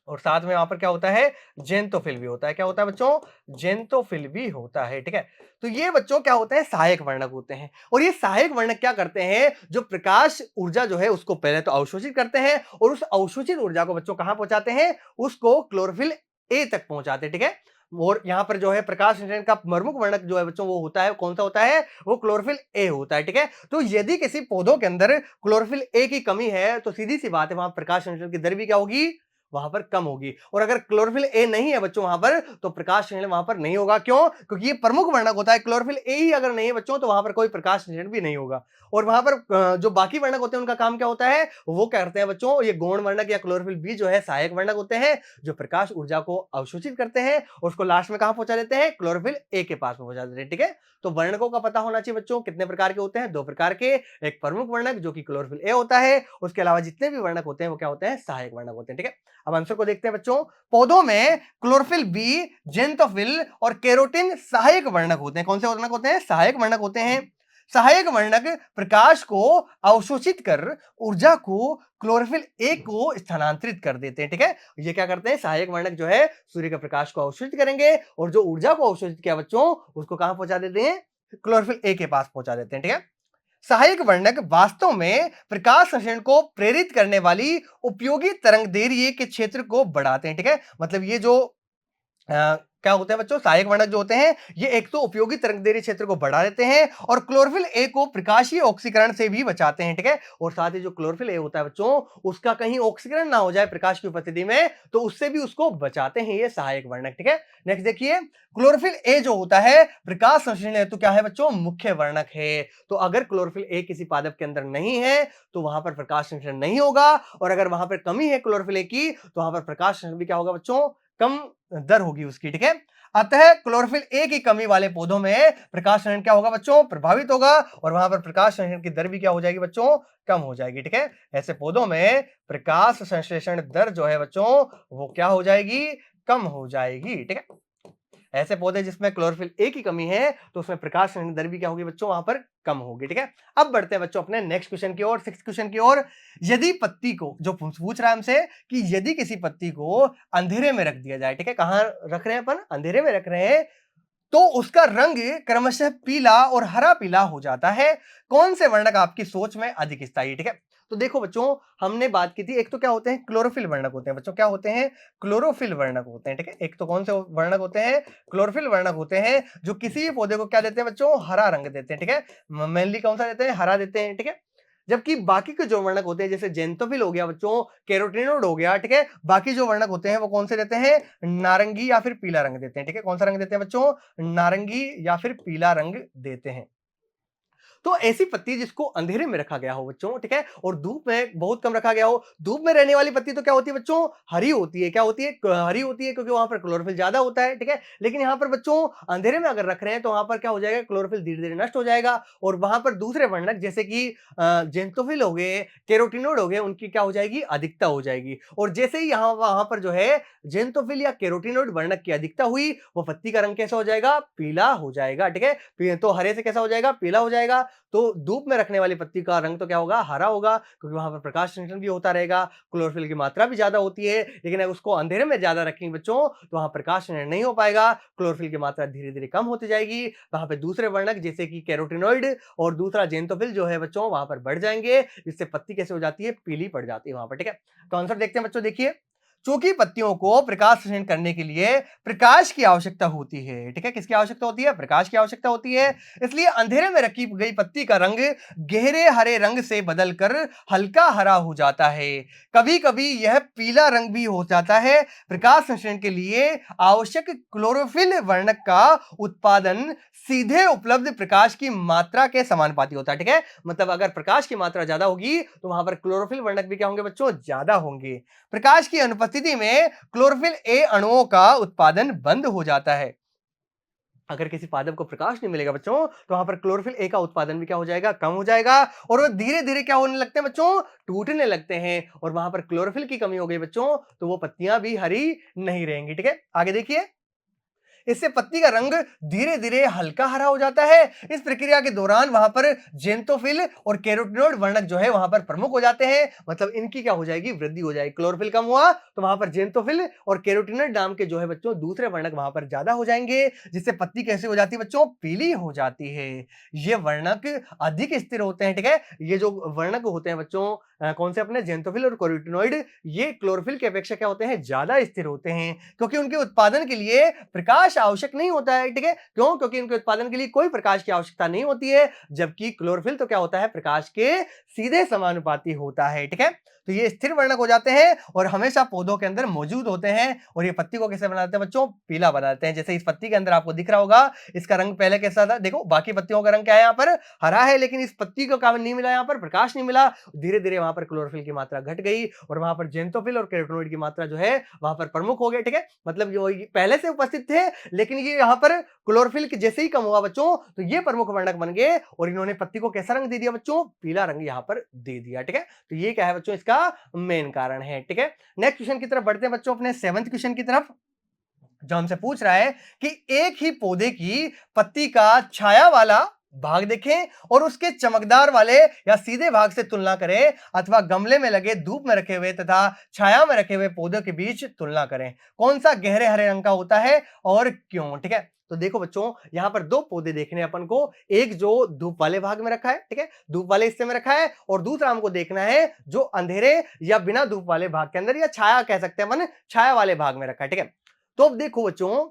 और साथ में वहां पर क्या होता है? जेंतोफिल भी होता है। क्या होता है बच्चों? जेंतोफिल भी होता है। ठीक है, तो ये बच्चों क्या होते हैं? सहायक वर्णक होते हैं। और ये सहायक वर्णक क्या करते हैं? जो प्रकाश ऊर्जा जो है उसको पहले तो अवशोषित करते हैं, और उस अवशोषित ऊर्जा को बच्चों कहां पहुंचाते हैं? उसको क्लोरोफिल ए तक पहुंचाते हैं। ठीक है, और यहां पर जो है प्रकाश संश्लेषण का प्रमुख वर्णक जो है बच्चों वो होता है, कौन सा होता है? वो क्लोरोफिल ए होता है। ठीक है, तो यदि किसी पौधों के अंदर क्लोरोफिल ए की कमी है, तो सीधी सी बात है वहां प्रकाश संश्लेषण की दर भी क्या होगी? वहां पर कम होगी। और अगर क्लोरोफिल ए नहीं है बच्चों वहां पर, तो प्रकाश संश्लेषण वहां पर नहीं होगा। क्यों? क्योंकि ये प्रमुख वर्णक होता है। क्लोरोफिल ए ही अगर नहीं है बच्चों, तो वहां पर कोई प्रकाश संश्लेषण भी नहीं होगा। और वहां पर जो बाकी वर्णक होते हैं उनका काम क्या होता है? वो क्या करते हैं बच्चों? ये गौण वर्णक या क्लोरोफिल बी जो है सहायक वर्णक होते हैं, जो प्रकाश ऊर्जा को अवशोषित करते हैं और उसको लास्ट में कहां पहुंचा देते हैं? क्लोरोफिल ए के पास में पहुंचा देते हैं। ठीक है, तो वर्णकों का पता होना चाहिए बच्चों। कितने प्रकार के होते हैं? 2 प्रकार के। एक प्रमुख वर्णक जो कि क्लोरोफिल ए होता है, उसके अलावा जितने भी वर्णक होते हैं वो क्या होते हैं? सहायक वर्णक होते हैं। ठीक है, अब आंसर को देखते हैं बच्चों। पौधों में क्लोरोफिल बी, जेंथोफिल और केरोटिन सहायक वर्णक होते हैं। कौन से वर्णक होते हैं? सहायक वर्णक होते हैं। सहायक वर्णक प्रकाश को अवशोषित कर ऊर्जा को क्लोरोफिल ए को स्थानांतरित कर देते हैं। ठीक है, ये क्या करते हैं? सहायक वर्णक जो है सूर्य के प्रकाश को अवशोषित करेंगे, और जो ऊर्जा को अवशोषित किया बच्चों उसको कहां पहुंचा देते हैं? क्लोरोफिल ए के पास पहुंचा देते हैं। ठीक है, सहायक वर्णक वास्तव में प्रकाश संश्लेषण को प्रेरित करने वाली उपयोगी तरंगदैर्घ्य के क्षेत्र को बढ़ाते हैं। ठीक है, मतलब ये जो क्या होते हैं बच्चों? सहायक वर्णक जो होते हैं ये एक तो उपयोगी तरंगदैर्घ्य क्षेत्र को बढ़ा देते हैं, और क्लोरोफिल ए को प्रकाशीय ऑक्सीकरण से भी बचाते हैं। ठीक है, और साथ ही जो क्लोरोफिल ए होता है बच्चों उसका कहीं ऑक्सीकरण ना हो जाए प्रकाश की उपस्थिति में, तो उससे भी उसको बचाते हैं ये सहायक वर्णक। ठीक है, नेक्स्ट देखिए, क्लोरोफिल ए जो होता है प्रकाश संश्लेषण हेतु क्या है बच्चों? मुख्य वर्णक है। तो अगर क्लोरोफिल ए किसी पादप के अंदर नहीं है, तो वहां पर प्रकाश संश्लेषण नहीं होगा, और अगर वहां पर कमी है क्लोरोफिल ए की, तो वहां पर प्रकाश संश्लेषण भी क्या होगा बच्चों? कम दर होगी उसकी। ठीक है, अतः क्लोरोफिल ए की कमी वाले पौधों में प्रकाश संश्लेषण क्या होगा बच्चों? प्रभावित होगा, और वहां पर प्रकाश संश्लेषण की दर भी क्या हो जाएगी बच्चों? कम हो जाएगी। ठीक है, ऐसे पौधों में प्रकाश संश्लेषण दर जो है बच्चों वो क्या हो जाएगी? कम हो जाएगी। ठीक है, ऐसे पौधे जिसमें क्लोरोफिल ए की कमी है, तो उसमें प्रकाश संश्लेषण दर भी क्या होगी बच्चों? वहां पर कम होगी। ठीक है, अब बढ़ते हैं बच्चों अपने नेक्स्ट क्वेश्चन की ओर, 6th क्वेश्चन की ओर। यदि पत्ती को, जो पूछ रहा है हमसे कि यदि किसी पत्ती को अंधेरे में रख दिया जाए, ठीक है, कहां रख रहे हैं अपन? अंधेरे में रख रहे हैं, तो उसका रंग क्रमशः पीला और हरा पीला हो जाता है। कौन से वर्णक आपकी सोच में अधिक स्थायी? ठीक है, तो देखो बच्चों हमने बात की थी, एक तो क्या होते हैं? क्लोरोफिल वर्णक होते हैं बच्चों। क्या होते हैं? क्लोरोफिल वर्णक होते हैं। ठीक है, एक तो कौन से वर्णक होते हैं? क्लोरोफिल वर्णक होते हैं, जो किसी भी पौधे को क्या देते हैं बच्चों? हरा रंग देते हैं। ठीक है, मेनली कौन सा देते हैं? हरा देते हैं। ठीक है, जबकि बाकी के जो वर्णक होते हैं जैसे जेंथोफिल हो गया बच्चों, कैरोटीनोइड हो गया, ठीक है, बाकी जो वर्णक होते हैं वो कौन से देते हैं? नारंगी या फिर पीला रंग देते हैं। ठीक है, कौन सा रंग देते हैं बच्चों? नारंगी या फिर पीला रंग देते हैं। तो ऐसी पत्ती जिसको अंधेरे में रखा गया हो बच्चों, ठीक है, और धूप में बहुत कम रखा गया हो। धूप में रहने वाली पत्ती तो क्या होती है बच्चों, हरी होती है। क्या होती है, हरी होती है, क्योंकि वहां पर क्लोरोफिल ज्यादा होता है, ठीक है। लेकिन यहाँ पर बच्चों अंधेरे में अगर रख रहे हैं तो वहां पर क्या हो जाएगा, क्लोरोफिल धीरे धीरे नष्ट हो जाएगा और वहां पर दूसरे वर्णक जैसे कि जेंथोफिल हो गए, कैरोटीनोइड हो गए, उनकी क्या हो जाएगी, अधिकता हो जाएगी। और जैसे ही यहाँ वहां पर जो है जेंथोफिल या कैरोटीनोइड वर्णक की अधिकता हुई, वो पत्ती का रंग कैसा हो जाएगा, पीला हो जाएगा, ठीक है। तो हरे से कैसा हो जाएगा, पीला हो जाएगा। तो धूप में रखने वाली पत्ती का रंग तो क्या होगा, हरा होगा, क्योंकि वहां पर प्रकाश संश्लेषण भी होता रहेगा, क्लोरोफिल की मात्रा भी ज्यादा होती है। लेकिन अगर उसको अंधेरे में ज्यादा रखेंगे बच्चों तो वहां प्रकाश संश्लेषण नहीं हो पाएगा, क्लोरोफिल की मात्रा धीरे धीरे कम होती जाएगी। वहां पे दूसरे वर्णक जैसे कि कैरोटीनोइड और दूसरा जेंथोफिल जो है बच्चों वहां पर बढ़ जाएंगे, जिससे पत्ती कैसे हो जाती है, पीली पड़ जाती है वहां पर, ठीक है। तो आंसर देखते हैं बच्चों, देखिए, चूंकि पत्तियों को प्रकाश संश्लेषण करने के लिए प्रकाश की आवश्यकता होती है, ठीक है, किसकी आवश्यकता होती है, प्रकाश की आवश्यकता होती है। इसलिए अंधेरे में रखी गई पत्ती का रंग गहरे हरे रंग से बदलकर हल्का हरा हो जाता है। कभी कभी यह पीला रंग भी हो जाता है। प्रकाश संश्लेषण के लिए आवश्यक क्लोरोफिल वर्णक का उत्पादन सीधे उपलब्ध प्रकाश की मात्रा के समानुपाती होता है, ठीक है। मतलब अगर प्रकाश की मात्रा ज्यादा होगी तो वहां पर क्लोरोफिल वर्णक भी क्या होंगे बच्चों, ज्यादा होंगे। प्रकाश की अनुपस्थिति में क्लोरोफिल ए अणुओं का उत्पादन बंद हो जाता है। अगर किसी पादप को प्रकाश नहीं मिलेगा बच्चों तो वहां पर क्लोरोफिल ए का उत्पादन भी क्या हो जाएगा, कम हो जाएगा, और वो धीरे धीरे क्या होने लगते हैं बच्चों, टूटने लगते हैं। और वहां पर क्लोरोफिल की कमी हो गई बच्चों तो वो पत्तियां भी हरी नहीं रहेंगी, ठीक है। आगे देखिए, इससे पत्ती का रंग धीरे धीरे हल्का हरा हो जाता है। इस प्रक्रिया के दौरान वहां पर जेंथोफिल और कैरोटीनोइड वर्णक जो है वहां पर प्रमुख हो जाते हैं। मतलब इनकी क्या हो जाएगी, वृद्धि हो जाएगी। क्लोरोफिल कम हुआ तो वहां पर जेंथोफिल और कैरोटीनोइड नाम के जो है बच्चों दूसरे वर्णक वहां पर ज्यादा हो जाएंगे, जिससे पत्ती कैसी हो जाती है बच्चों, पीली हो जाती है। ये वर्णक अधिक स्थिर होते हैं, ठीक है। ये जो वर्णक होते हैं बच्चों कौन से, अपने जेंथोफिल और कैरोटीनोइड, ये क्लोरोफिल की अपेक्षा क्या होते हैं, ज्यादा स्थिर होते हैं, क्योंकि उनके उत्पादन के लिए प्रकाश आवश्यक नहीं होता है, ठीक है। क्यों, क्योंकि इनके उत्पादन के लिए कोई प्रकाश की आवश्यकता नहीं होती है, जबकि क्लोरोफिल तो क्या होता है, प्रकाश के सीधे समानुपाती होता है, ठीक है। तो ये स्थिर वर्णक हो जाते हैं और हमेशा पौधों के अंदर मौजूद होते हैं। और ये पत्ती को कैसे बनाते हैं बच्चों, पीला बनाते हैं। जैसे इस पत्ती के अंदर आपको दिख रहा होगा, इसका रंग पहले कैसा था, देखो बाकी पत्तियों का रंग क्या है, यहाँ पर हरा है, लेकिन इस पत्ती को काम नहीं मिला, यहाँ पर प्रकाश नहीं मिला। धीरे धीरे वहां पर क्लोरोफिल की मात्रा घट गई और वहां पर जेंथोफिल और कैरोटीनोइड की मात्रा जो है वहां पर प्रमुख हो गए, ठीक है। मतलब जो पहले से उपस्थित थे, लेकिन ये यहाँ पर क्लोरोफिल के जैसे ही कम हुआ बच्चों तो ये प्रमुख वर्णक बन गए और इन्होंने पत्ती को कैसा रंग दे दिया बच्चों, पीला रंग यहाँ पर दे दिया, ठीक है। तो ये क्या है बच्चों, इसका मेन कारण है, ठीक है। नेक्स्ट क्वेश्चन की तरफ बढ़ते हैं बच्चों, अपने 7th क्वेश्चन की तरफ, जो हमसे पूछ रहा है कि एक ही पौधे की पत्ती का छाया वाला भाग देखें और उसके चमकदार वाले या सीधे भाग से तुलना करें, अथवा गमले में लगे धूप में रखे हुए तथा छाया में रखे हुए पौधों के बीच तुलना करें। कौन सा गहरे हरे रंग का होता है और क्यों, ठीक है। तो देखो बच्चों, यहां पर दो पौधे देखने अपन को, एक जो धूप वाले भाग में रखा है, ठीक है, धूप वाले हिस्से में रखा है, और दूसरा हमको देखना है जो अंधेरे या बिना धूप वाले भाग के अंदर, या छाया कह सकते हैं अपन, छाया वाले भाग में रखा है, ठीक है। तो अब देखो बच्चों,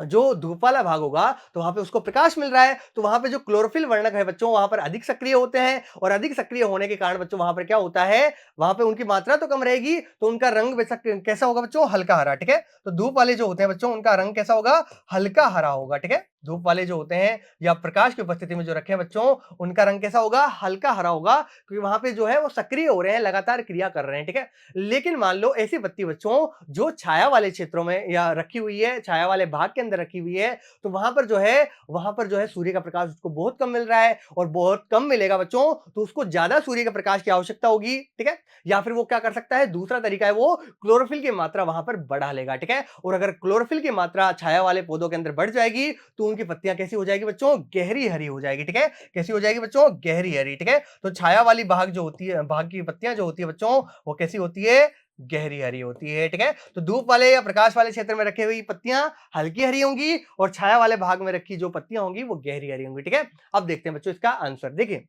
जो धूप वाला भाग होगा तो वहां पे उसको प्रकाश मिल रहा है, तो वहां पे जो क्लोरोफिल वर्णक है बच्चों वहां पर अधिक सक्रिय होते हैं, और अधिक सक्रिय होने के कारण बच्चों वहां पर क्या होता है, वहां पे उनकी मात्रा तो कम रहेगी, तो उनका रंग कैसा होगा बच्चों, हल्का हरा, ठीक है। तो धूप वाले जो होते हैं बच्चों उनका रंग कैसा होगा, हल्का हरा होगा, ठीक है। धूप वाले जो होते हैं या प्रकाश की उपस्थिति में जो रखे हैं बच्चों, उनका रंग कैसा होगा, हल्का हरा होगा, क्योंकि वहां पे जो है वो सक्रिय हो रहे हैं, लगातार क्रिया कर रहे हैं, ठीक है। लेकिन मान लो ऐसी पत्ती बच्चों जो छाया वाले क्षेत्रों में या रखी हुई है, छाया वाले भाग के अंदर रखी हुई है, तो वहां पर जो है सूर्य का प्रकाश उसको बहुत कम मिल रहा है, और बहुत कम मिलेगा बच्चों तो उसको ज्यादा सूर्य के प्रकाश की आवश्यकता होगी, ठीक है। या फिर वो क्या कर सकता है, दूसरा तरीका है, वो क्लोरोफिल की मात्रा वहां पर बढ़ा लेगा, ठीक है। और अगर क्लोरोफिल की मात्रा छाया वाले पौधों के अंदर बढ़ जाएगी तो उनकी पत्तियां कैसी हो जाएगी बच्चों, गहरी हरी हो जाएगी, ठीक है। कैसी हो जाएगी बच्चों, गहरी हरी, ठीक है। तो छाया वाली भाग जो होती है, भाग की पत्तियां जो होती है बच्चों, वो कैसी होती है, गहरी हरी होती है, ठीक है। तो धूप वाले या प्रकाश वाले क्षेत्र में रखी हुई पत्तियां हल्की हरी होंगी, और छाया वाले भाग में रखी जो पत्तियां होंगी वो गहरी हरी होंगी, ठीक है। अब देखते हैं बच्चों इसका आंसर, देखिए,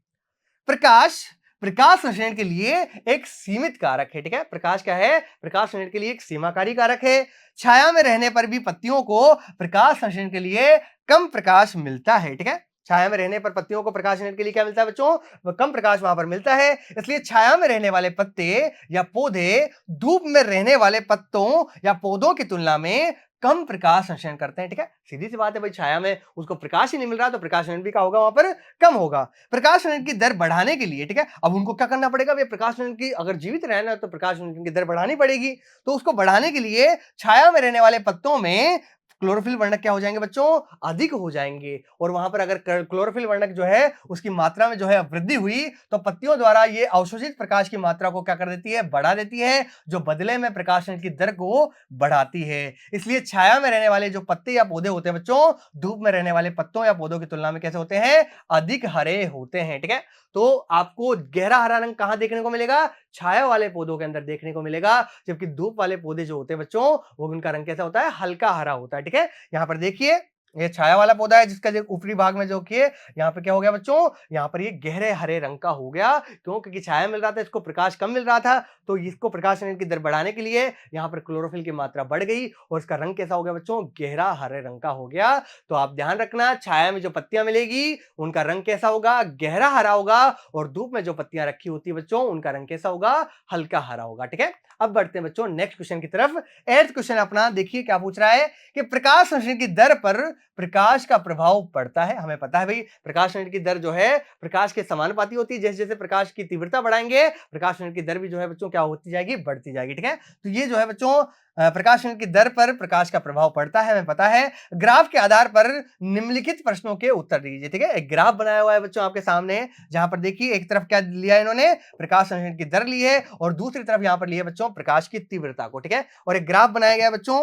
प्रकाश प्रकाश संश्लेषण के लिए एक सीमित कारक है, ठीक है। प्रकाश क्या है, प्रकाश संश्लेषण के लिए एक सीमाकारी कारक है। छाया में रहने पर भी पत्तियों को प्रकाश संश्लेषण के लिए कम प्रकाश मिलता है, ठीक है। छाया में रहने पर पत्तियों को प्रकाश संश्लेषण के लिए क्या मिलता है बच्चों, कम प्रकाश वहां पर मिलता है। इसलिए छाया में रहने वाले पत्ते या पौधे धूप में रहने वाले पत्तों या पौधों की तुलना में कम प्रकाश संश्लेषण करते हैं, ठीक है। सीधी सी बात है भाई, छाया में उसको प्रकाश ही नहीं मिल रहा तो प्रकाश संश्लेषण भी क्या होगा, वहां पर कम होगा। प्रकाश संश्लेषण की दर बढ़ाने के लिए, ठीक है, अब उनको क्या करना पड़ेगा भाई, प्रकाश संश्लेषण की अगर जीवित रहना तो प्रकाश संश्लेषण की दर बढ़ानी पड़ेगी। तो उसको बढ़ाने के लिए छाया में रहने वाले पत्तों में क्लोरोफिल वर्णक क्या हो जाएंगे बच्चों, अधिक हो जाएंगे। और वहां पर अगर क्लोरोफिल वर्णक जो है उसकी मात्रा में जो है वृद्धि हुई तो पत्तियों द्वारा ये अवशोषित प्रकाश की मात्रा को क्या कर देती है, बढ़ा देती है, जो बदले में प्रकाशन की दर को बढ़ाती है। इसलिए छाया में रहने वाले जो पत्ते या पौधे होते हैं बच्चों, धूप में रहने वाले पत्तों या पौधों की तुलना में कैसे होते हैं, अधिक हरे होते हैं, ठीक है। तो आपको गहरा हरा रंग कहां देखने को मिलेगा, छाया वाले पौधों के अंदर देखने को मिलेगा, जबकि धूप वाले पौधे जो होते हैं बच्चों, वो उनका रंग कैसा होता है, हल्का हरा होता है, ठीक है। यहाँ पर देखिए, ये छाया वाला पौधा है जिसका जो ऊपरी भाग में जो किए, यहाँ पे क्या हो गया बच्चों, यहाँ पर ये गहरे हरे रंग का हो गया। क्यों, क्योंकि छाया मिल रहा था, इसको प्रकाश कम मिल रहा था, तो इसको प्रकाश की दर बढ़ाने के लिए यहाँ पर क्लोरोफिल की मात्रा बढ़ गई और इसका रंग कैसा हो गया बच्चों, गहरा हरे रंग का हो गया। तो आप ध्यान रखना, छाया में जो पत्तियां मिलेगी उनका रंग कैसा होगा, गहरा हरा होगा, और धूप में जो पत्तियां रखी होती है बच्चों, उनका रंग कैसा होगा, हल्का हरा होगा, ठीक है। अब बढ़ते हैं बच्चों नेक्स्ट क्वेश्चन की तरफ। 8th क्वेश्चन अपना देखिए क्या पूछ रहा है कि प्रकाश संश्लेषण की दर पर प्रकाश का प्रभाव पड़ता है। हमें पता है भाई, प्रकाश संश्लेषण की दर जो है प्रकाश के समानुपाती होती है। जैसे जैसे प्रकाश की तीव्रता बढ़ाएंगे, प्रकाश संश्लेषण की दर भी जो है बच्चों क्या होती जाएगी, बढ़ती जाएगी, ठीक है। तो ये जो है बच्चों प्रकाश संश्लेषण की दर पर प्रकाश का प्रभाव पड़ता है, हमें पता है। ग्राफ के आधार पर निम्नलिखित प्रश्नों के उत्तर दीजिए, ठीक है। एक ग्राफ बनाया हुआ है बच्चों आपके सामने, जहां पर देखिए एक तरफ क्या लिया है इन्होंने, प्रकाश संश्लेषण की दर ली है, और दूसरी तरफ यहां पर लिए बच्चों प्रकाश की तीव्रता को, ठीक है। और एक ग्राफ बनाया गया है बच्चों,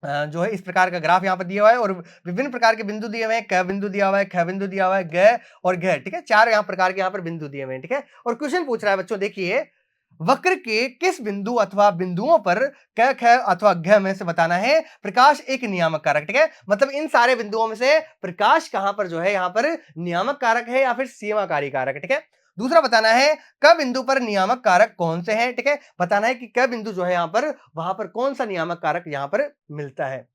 जो है इस प्रकार का ग्राफ यहाँ पर दिया हुआ है, और विभिन्न प्रकार के बिंदु दिए हुए हैं, क बिंदु दिया हुआ है, ख बिंदु दिया हुआ है, ग और घ, ठीक है। 4 यहाँ प्रकार के यहाँ पर बिंदु दिए हुए हैं, ठीक है। और क्वेश्चन पूछ रहा है बच्चों, देखिए वक्र के किस बिंदु अथवा बिंदुओं पर क, ख अथवा घ में से बताना है प्रकाश एक नियामक कारक, ठीक है। मतलब इन सारे बिंदुओं में से प्रकाश कहां पर जो है यहाँ पर नियामक कारक है या फिर सीमाकारी कारक है, ठीक है। दूसरा बताना है क बिंदु पर नियामक कारक कौन से हैं, ठीक है। बताना है कि क बिंदु जो है यहाँ पर, वहां पर कौन सा नियामक कारक यहाँ पर मिलता है।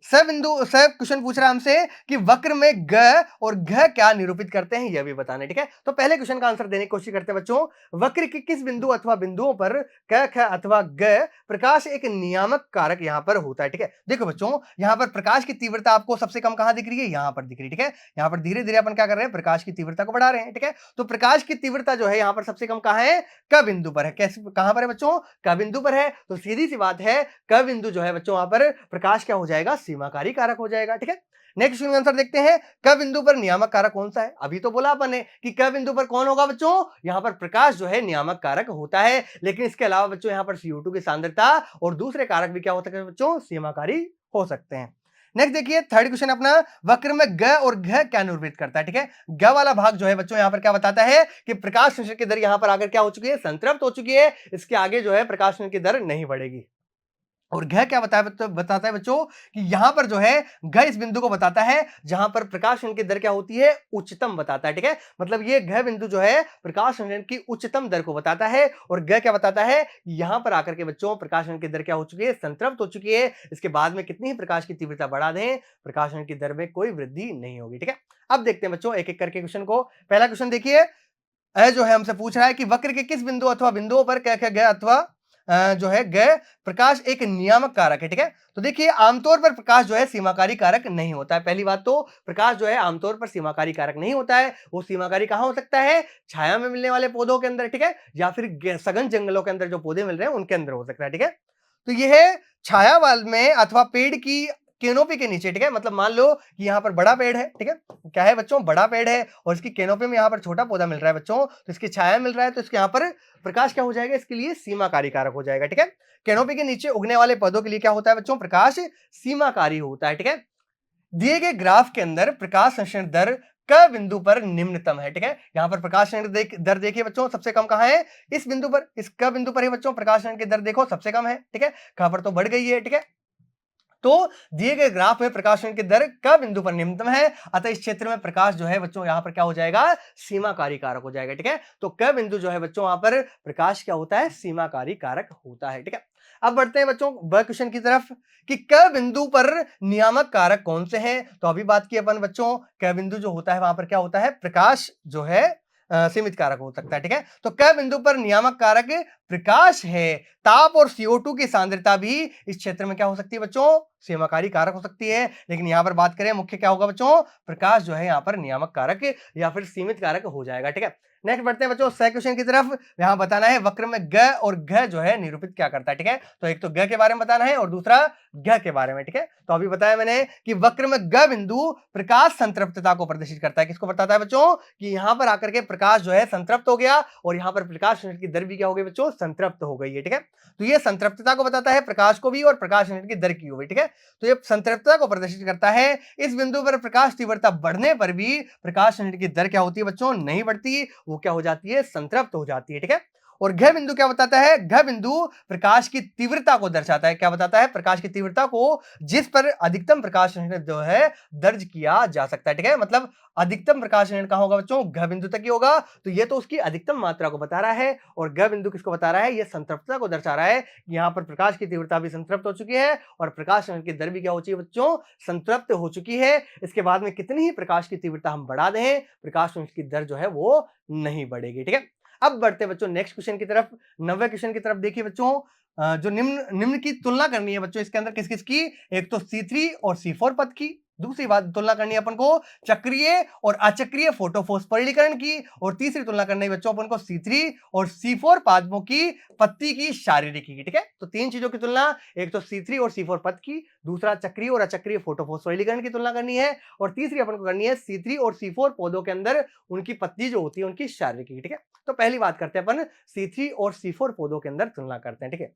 सब क्वेश्चन पूछ रहा है हमसे कि वक्र में ग और घ क्या निरूपित करते हैं, यह भी बताना है, ठीक है। तो पहले क्वेश्चन का आंसर देने की कोशिश करते हैं बच्चों। वक्र के किस बिंदु अथवा बिंदुओं पर क, ख अथवा ग प्रकाश एक नियामक कारक यहां पर होता है, ठीक है। देखो बच्चों, यहां पर प्रकाश की तीव्रता आपको सबसे कम कहां दिख रही है, यहां पर दिख रही है, ठीक है। यहां पर धीरे धीरे अपन क्या कर रहे हैं, प्रकाश की तीव्रता को बढ़ा रहे हैं, ठीक है। तो प्रकाश की तीव्रता जो है यहां पर सबसे कम कहां है, क बिंदु पर है। कैसे, कहां पर है बच्चों, क बिंदु पर है। तो सीधी सी बात है, क बिंदु जो है बच्चों वहां पर प्रकाश क्या हो जाएगा, सीमाकारी कारक हो जाएगा, ठीक है। नेक्स्ट क्वेश्चन आंसर देखते हैं, क बिंदु पर नियामक कारक कौन सा है। अभी तो बोला अपन ने कि क बिंदु पर कौन होगा बच्चों, यहां पर प्रकाश जो है नियामक कारक होता है, लेकिन इसके अलावा बच्चों यहां पर CO2 की सांद्रता और दूसरे कारक भी क्या हो सकते हैं बच्चों, सीमाकारी हो सकते हैं। नेक्स्ट देखिए 3rd क्वेश्चन अपना, वक्र में ग और घ क्या निरूपित करता है, ठीक है। ग वाला भाग जो है बच्चों यहां पर क्या बताता है कि प्रकाश संश्लेषण की दर यहां पर आकर क्या हो चुकी है, संतृप्त हो चुकी है। इसके आगे जो है प्रकाश संश्लेषण की दर नहीं बढ़ेगी। और घ क्या बताता है बच्चों कि यहां पर जो है घ इस बिंदु को बताता है जहां पर प्रकाश संश्लेषण की दर क्या होती है, उच्चतम बताता है, ठीक है। मतलब ये घ बिंदु जो है प्रकाश संश्लेषण की उच्चतम दर को बताता है। और घ क्या बताता है, यहां पर आकर के बच्चों प्रकाश संश्लेषण की दर क्या हो चुकी है, संतृप्त हो चुकी है। इसके बाद में कितनी ही प्रकाश की तीव्रता बढ़ा दें, प्रकाश संश्लेषण की दर में कोई वृद्धि नहीं होगी, ठीक है। अब देखते हैं बच्चों एक एक करके क्वेश्चन को। पहला क्वेश्चन देखिए, जो है हमसे पूछ रहा है कि वक्र के किस बिंदु अथवा बिंदुओं पर क, ख, ग अथवा जो है ग प्रकाश एक नियामक कारक है, ठीक है। तो देखिए आमतौर पर प्रकाश जो है सीमाकारी कारक नहीं होता है। पहली बात तो प्रकाश जो है आमतौर पर सीमाकारी कारक नहीं होता है। वो सीमाकारी कहां हो सकता है, छाया में मिलने वाले पौधों के अंदर, ठीक है, या फिर सघन जंगलों के अंदर जो पौधे मिल रहे हैं उनके अंदर हो सकता है, ठीक है। तो यह है छाया वाल में अथवा पेड़ की कैनोपी के नीचे, ठीक है। मतलब मान लो कि यहाँ पर बड़ा पेड़ है, ठीक है, क्या है बच्चों, बड़ा पेड़ है, और इसकी कैनोपी में यहाँ पर छोटा पौधा मिल रहा है बच्चों, तो इसकी छाया मिल रहा है, तो इसके यहाँ पर प्रकाश क्या हो जाएगा, इसके लिए सीमाकारी कारक हो जाएगा, ठीक है। कैनोपी के नीचे उगने वाले पौधों के लिए क्या होता है बच्चों, प्रकाश सीमाकारी होता है, ठीक है। दिए गए ग्राफ के अंदर प्रकाश संश्लेषण दर क बिंदु पर निम्नतम है, ठीक है। यहां पर प्रकाश संश्लेषण दर देखिए बच्चों सबसे कम कहां है, इस बिंदु पर, इस क बिंदु पर ही बच्चों प्रकाश संश्लेषण की दर देखो सबसे कम है, ठीक है। कहां पर तो बढ़ गई है, ठीक है। तो दिए गए ग्राफ में प्रकाश संश्लेषण की दर क बिंदु पर निम्नतम है, अतः इस क्षेत्र में प्रकाश जो है बच्चों यहां पर क्या हो जाएगा, सीमाकारी कारक हो जाएगा, ठीक है। तो क बिंदु जो है बच्चों वहां पर प्रकाश क्या होता है, सीमाकारी कारक होता है, ठीक है। अब बढ़ते हैं बच्चों ब क्वेश्चन की तरफ कि क बिंदु पर नियामक कारक कौन से हैं। तो अभी बात की अपन बच्चों, क बिंदु जो होता है वहां पर क्या होता है, प्रकाश जो है सीमित कारक हो सकता है। ठीक है, तो क बिंदु पर नियामक कारक प्रकाश है। ताप और CO2 की सांद्रता भी इस क्षेत्र में क्या हो सकती है बच्चों, सीमाकारी कारक हो सकती है। लेकिन यहां पर बात करें मुख्य क्या होगा बच्चों, प्रकाश जो है यहां पर नियामक कारक या फिर सीमित कारक हो जाएगा। ठीक है, नेक्स्ट बढ़ते हैं बच्चों सह क्वेश्चन की तरफ। यहां बताना है वक्र में ग और घ जो है निरूपित क्या करता है। ठीक है, तो एक तो ग के बारे में बताना है और दूसरा घ के बारे में। ठीक है, तो अभी बताया मैंने कि वक्र में ग बिंदु प्रकाश संतृप्तता को प्रदर्शित करता है। किसको बताता है बच्चों, कि यहां पर आकर के प्रकाश जो है संतृप्त हो गया और यहां पर प्रकाश की दर भी क्या हो गई बच्चों, संतृप्त हो गई है। ठीक है, तो ये संतृप्तता को बताता है, प्रकाश को भी और प्रकाश की दर की हो गई। ठीक है, तो ये संतृप्तता को प्रदर्शित करता है। इस बिंदु पर प्रकाश तीव्रता बढ़ने पर भी प्रकाश की दर क्या होती है बच्चों, नहीं बढ़ती, वो क्या हो जाती है, संतृप्त हो जाती है। ठीक है, और घ बिंदु क्या बताता है, घ बिंदु प्रकाश की तीव्रता को दर्शाता है। क्या बताता है, प्रकाश की तीव्रता को जिस पर अधिकतम प्रकाश जो है दर्ज किया जा सकता है। ठीक है, मतलब अधिकतम प्रकाश कहां होगा बच्चों, घ बिंदु तक ही होगा। तो ये तो उसकी अधिकतम मात्रा को बता रहा है और घ बिंदु किसको बता रहा है, ये संतृप्तता को दर्शा रहा है। यहाँ पर प्रकाश की तीव्रता भी संतृप्त हो चुकी है और प्रकाश की दर भी क्या हो चुकी है बच्चों, संतृप्त हो चुकी है। इसके बाद में कितनी ही प्रकाश की तीव्रता हम बढ़ा दें, प्रकाश की दर जो है वो नहीं बढ़ेगी। ठीक है, अब बढ़ते बच्चों नेक्स्ट क्वेश्चन की तरफ, 90वें क्वेश्चन की तरफ। देखिए बच्चों जो निम्न निम्न की तुलना करनी है बच्चों, इसके अंदर किस किस की, एक तो C3 और C4 पद की, दूसरी बात तुलना करनी है अपन को चक्रीय और अचक्रीय फोटोफॉस्फोरिलीकरण की, और तीसरी तुलना करनी है बच्चों अपन को C3 और C4 पादपों की पत्ती की शारीरिकी की। ठीक है, तो तीन चीजों की तुलना, एक तो C3 और C4 पद की, दूसरा चक्रीय और अचक्रीय फोटोफॉस्फोरिलीकरण की तुलना करनी है, और तीसरी अपन को करनी है C3 और C4 पौधों के अंदर उनकी पत्ती जो होती है उनकी शारीरिकी। ठीक है, तो पहली बात करते हैं अपन C3 और C4 पौधों के अंदर तुलना करते हैं। ठीक है,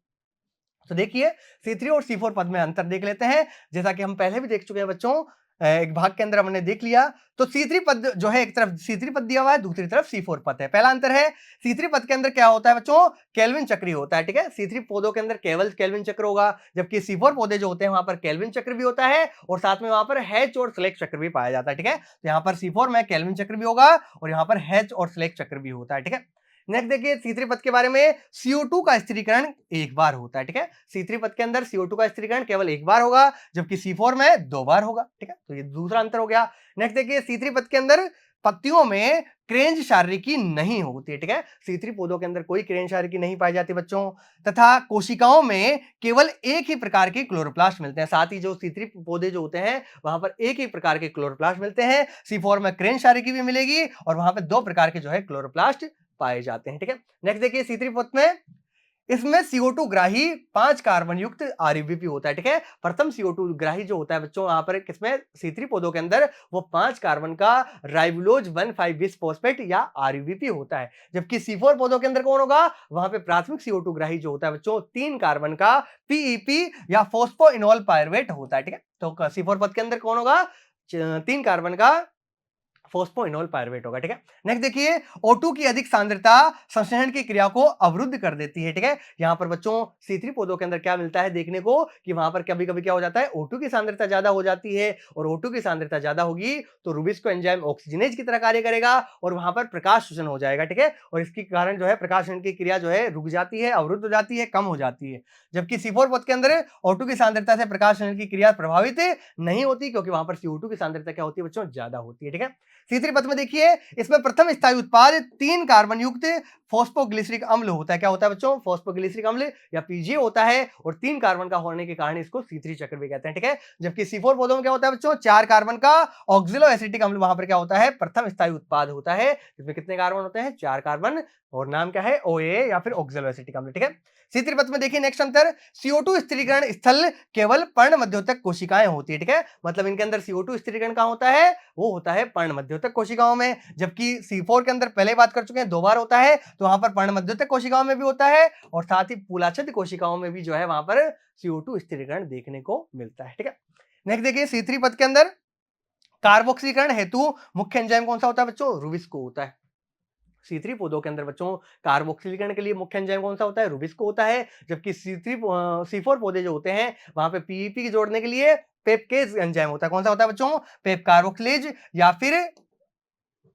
तो देखिए C3 और C4 पद में अंतर देख लेते हैं, जैसा कि हम पहले भी देख चुके हैं बच्चों, एक भाग के अंदर हमने देख लिया। तो C3 पद जो है, एक तरफ C3 पद दिया हुआ है, दूसरी तरफ C4 पद है। पहला अंतर है, C3 पद के अंदर क्या होता है बच्चों, केल्विन चक्र होता है। ठीक है, C3 पौधों के अंदर केवल केल्विन चक्र होगा, जबकि C4 पौधे जो होते हैं वहां पर केल्विन चक्र भी होता है और साथ में वहां पर हैच और स्लेक चक्र भी पाया जाता है। ठीक है, तो यहाँ पर C4 में केल्विन चक्र भी होगा और यहाँ पर हैच और स्लेक चक्र भी होता है। ठीक है, नेक्स्ट देखिए C3 पद के बारे में, CO2 का स्थिरीकरण एक बार होता है। ठीक है, C3 पद के अंदर CO2 का स्थिरीकरण केवल एक बार होगा, जबकि C4 में दो बार होगा। ठीक है, तो ये दूसरा अंतर हो गया। नेक्स्ट देखिए C3 पद के अंदर पत्तियों में क्रेंज शारीरिकी नहीं होती है। ठीक है, C3 पौधों के अंदर कोई क्रेंज शारीरिकी नहीं पाई जाती बच्चों, तथा कोशिकाओं में केवल एक ही प्रकार के क्लोरोप्लास्ट मिलते हैं। साथ ही जो C3 पौधे जो होते हैं वहां पर एक ही प्रकार के क्लोरोप्लास्ट मिलते हैं। C4 में क्रेंज शारीरिकी भी मिलेगी और वहां पर दो प्रकार के जो है क्लोरोप्लास्ट पाए जाते हैं। ठीक है, नेक्स्ट देखिए C3 पद में, इसमें CO2 ग्राही 5 कार्बन युक्त RUBP होता है। ठीक है, प्रथम CO2 ग्राही जो होता है बच्चों वहां पर किसमें, C3 पौधों के अंदर वो 5 कार्बन का राइबोलोज 1,5 बिस फॉस्फेट या RUBP होता है। जबकि C4 पौधों के अंदर कौन होगा, वहां पे प्राथमिक CO2 ग्राही जो होता है बच्चों 3 कार्बन का PEP या फॉस्फोइनोल पायरुवेट होता है। ठीक है, तो C4 पद के अंदर कौन होगा, 3 कार्बन का फॉस्फोइनोल पायरुवेट होगा। ठीक है, नेक्स्ट देखिए O2 की अधिक सांद्रता संश्लेषण की क्रिया को अवरुद्ध कर देती है। ठीक है, यहां पर बच्चों C3 पौधों के अंदर क्या मिलता है देखने को, कि वहां पर कभी कभी क्या हो जाता है, O2 की सांद्रता ज्यादा हो जाती है और O2 की सांद्रता ज्यादा होगी तो रुबिस्को एंजाइम ऑक्सीजनेज की तरह कार्य करेगा और वहां पर प्रकाश शोषण हो जाएगा। ठीक है, और इसके कारण जो है प्रकाश शोषण की क्रिया जो है रुक जाती है, अवरुद्ध हो जाती है, कम हो जाती है। जबकि C4 पद के अंदर O2 की सांद्रता से प्रकाश शोषण की क्रिया प्रभावित नहीं होती, क्योंकि वहां पर CO2 की सांद्रता क्या होती है बच्चों, ज्यादा होती है। ठीक है, C3 पद में देखिए, इसमें प्रथम स्थायी उत्पाद 3 कार्बन युक्त फॉस्फोग्लिसरिक अम्ल होता है। क्या होता है बच्चों, फॉस्फोग्लिसरिक अम्ल या PGA होता है और 3 कार्बन का होने के कारण इसको C3 चक्र भी कहते हैं। ठीक है, जबकि C4 पौधों में क्या होता है बच्चों, 4 कार्बन का ऑक्सिलो एसिटिक अम्ल वहां पर क्या होता है, प्रथम स्थायी उत्पाद होता है, जिसमें कितने कार्बन होते हैं, 4 कार्बन, और नाम क्या है, OA या फिर ऑक्सिलो एसिटिक अम्ल। ठीक है, C3 पद में देखिए नेक्स्ट अंतर, CO2 स्थिरीकरण स्थल केवल पर्ण मध्योतक कोशिकाएं होती है। ठीक है, मतलब इनके अंदर CO2 स्थिरीकरण कहां होता है, वो होता है पर्ण मध्योतक कोशिकाओं में, जबकि C4 के अंदर पहले बात कर चुके हैं 2 बार होता है, तो वहां पर पर्ण मध्योतक कोशिकाओं में भी होता है और साथ ही पूलाछिद्र कोशिकाओं में भी जो है वहां पर CO2 स्थिरीकरण देखने को मिलता है। ठीक है, नेक्स्ट देखिए C3 पद के अंदर कार्बोक्सीकरण हेतु मुख्य एंजाइम कौन सा होता है बच्चों, रुबिस्को होता है। C3 पौधों के अंदर बच्चों कार्बोक्सिलीकरण के लिए मुख्य एंजाइम कौन सा होता है, रुबिस्को होता है। जबकि C4 पौधे जो होते हैं वहां पे PEP जोड़ने के लिए पेपकेज एंजाइम होता है। कौन सा होता है बच्चों, पेप कार्बोक्सिलेज या फिर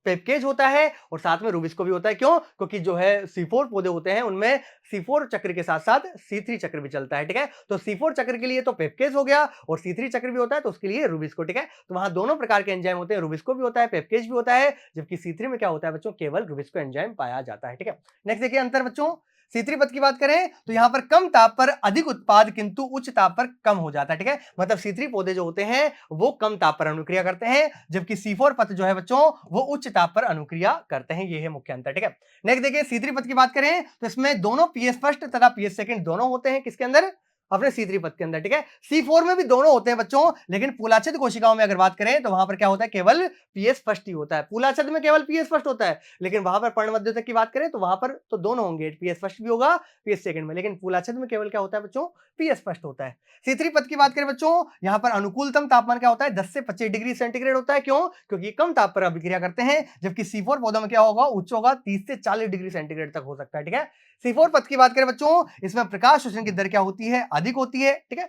पेपकेज होता है और साथ में रूबिस्को भी होता है। क्यों? क्योंकि जो है C4 पौधे होते हैं उनमें C4 चक्र के साथ-साथ C3 चक्र भी चलता है, ठीक है? तो C4 चक्र के लिए तो पेपकेज हो गया और C3 चक्र भी होता है तो उसके लिए रूबिस्को, ठीक है? तो वहां दोनों प्रकार के एंजाइम होते हैं, रूबिस्को भी होता है, पेपकेज भी होता है, जबकि C3 में क्या होता है बच्चों? केवल रूबिस्को एंजाइम पाया जाता है, ठीक है? नेक्स्ट देखिए अंतर बच्चों, C3 पद की बात करें तो यहां पर कम ताप पर अधिक उत्पाद किंतु उच्च ताप पर कम हो जाता है, ठीक है? मतलब C3 पौधे जो होते हैं वो कम ताप पर अनुक्रिया करते हैं, जबकि C4 पद जो है बच्चों वो उच्च ताप पर अनुक्रिया करते हैं। ये है मुख्य अंतर, ठीक है? नेक्स्ट देखिए C3 पद की बात करें तो इसमें दोनों PS फर्स्ट तथा PS सेकंड दोनों होते हैं किसके अंदर? अपने C3 पद के अंदर, ठीक है? C4 में भी दोनों होते हैं बच्चों, लेकिन पूलाछिद कोशिकाओं में अगर बात करें तो वहां पर क्या होता है? केवल PS फर्स्ट ही होता है। पूलाछिद में केवल PS फर्स्ट होता है, लेकिन वहां पर पर्णमध्योतक की बात करें तो वहां पर तो दोनों होंगे, PS फर्स्ट भी होगा, PS सेकंड में, लेकिन पूलाछिद में केवल क्या होता है बच्चों? PS फर्स्ट होता है। C3 पद की बात करें बच्चों, यहां पर अनुकूलतम तापमान क्या होता है? 10 से 25 डिग्री सेंटीग्रेड होता है। क्यों? क्योंकि कम ताप पर अभिक्रिया करते हैं, जबकि C4 पौधों में क्या होगा? उच्च होगा, 30 से 40 डिग्री सेंटीग्रेड तक हो सकता है, ठीक है? C4 पद की बात करें बच्चों, इसमें प्रकाश शोषण की दर क्या होती है? अधिक होती है, ठीक है?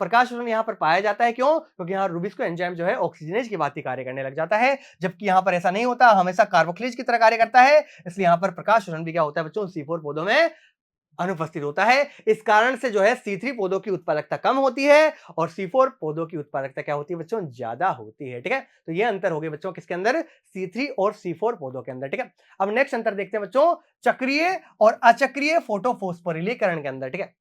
प्रकाश शोषण यहां पर पाया जाता है। क्यों? क्योंकि यहां रूबिस्को एंजाइम जो है ऑक्सीजनेज की भांति कार्य करने लग जाता है, जबकि यहां पर ऐसा नहीं होता, हमेशा कार्बोक्सिलेज की तरह कार्य करता है। इसलिए यहां पर प्रकाश शोषण भी क्या होता है बच्चों? C4 पौधों में अनुपस्थित होता है। इस कारण से जो है C3 पौधों की उत्पादकता कम होती है और C4 पौधों की उत्पादकता क्या होती है बच्चों? ज्यादा होती है, ठीक है? तो ये अंतर हो गए बच्चों किसके अंदर? C3 और C4 पौधों के अंदर, ठीक है? अब नेक्स्ट अंतर देखते हैं बच्चों, चक्रीय और अचक्रीय फोटोफॉस्फोरिलीकरण के अंदर, ठीक है?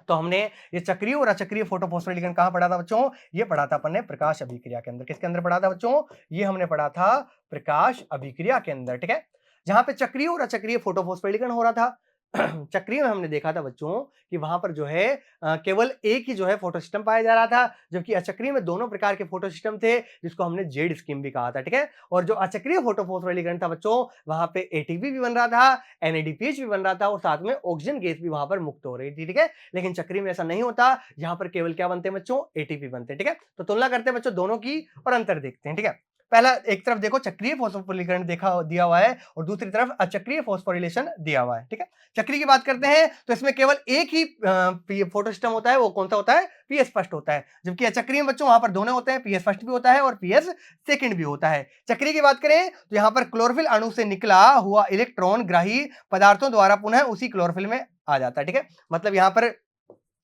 तो हमने ये चक्रीय और अचक्रीय फोटोफॉस्फोरिलीकरण कहां पढ़ा था बच्चों? ये पढ़ा था अपन ने प्रकाश अभिक्रिया के अंदर। किसके अंदर पढ़ा था बच्चों? ये हमने पढ़ा था प्रकाश अभिक्रिया के अंदर, ठीक है? जहां पे चक्रीय और अचक्रीय फोटोफॉस्फोरिलीकरण हो रहा था, चक्रीय में हमने देखा था बच्चों कि वहां पर जो है केवल एक ही जो है फोटो सिस्टम पाया जा रहा था, जबकि अचक्रीय में दोनों प्रकार के फोटो सिस्टम थे, जिसको हमने जेड स्कीम भी कहा था, ठीक है? और जो अचक्रीय फोटोफॉस्फोरिलीकरण था बच्चों, वहां पे एटीपी भी बन रहा था, NADPH भी बन रहा था और साथ में ऑक्सीजन गैस भी वहां पर मुक्त हो रही थी, ठीक है? लेकिन चक्रीय में ऐसा नहीं होता, यहाँ पर केवल क्या बनते हैं बच्चों? एटीपी बनते हैं, ठीक है? तो तुलना करते हैं बच्चों दोनों की और अंतर देखते हैं, ठीक है? पहला, एक तरफ देखो चक्रीय फोस्फोरिलीकरण देखा दिया हुआ है और दूसरी तरफ अचक्रीय फोस्फोरिलेशन दिया हुआ है, ठीक है? चक्री की बात करते हैं तो इसमें केवल एक ही फोटो सिस्टम होता है, वो कौन सा होता है? PS फर्स्ट होता है, जबकि अचक्रीय में बच्चों वहां पर दोनों होते हैं, PS फर्स्ट भी होता है और PS सेकंड भी होता है। चक्री की बात करें तो यहाँ पर क्लोरोफिल अणु से निकला हुआ इलेक्ट्रॉन ग्राही पदार्थों द्वारा पुनः उसी क्लोरोफिल में आ जाता है, ठीक है? मतलब यहाँ पर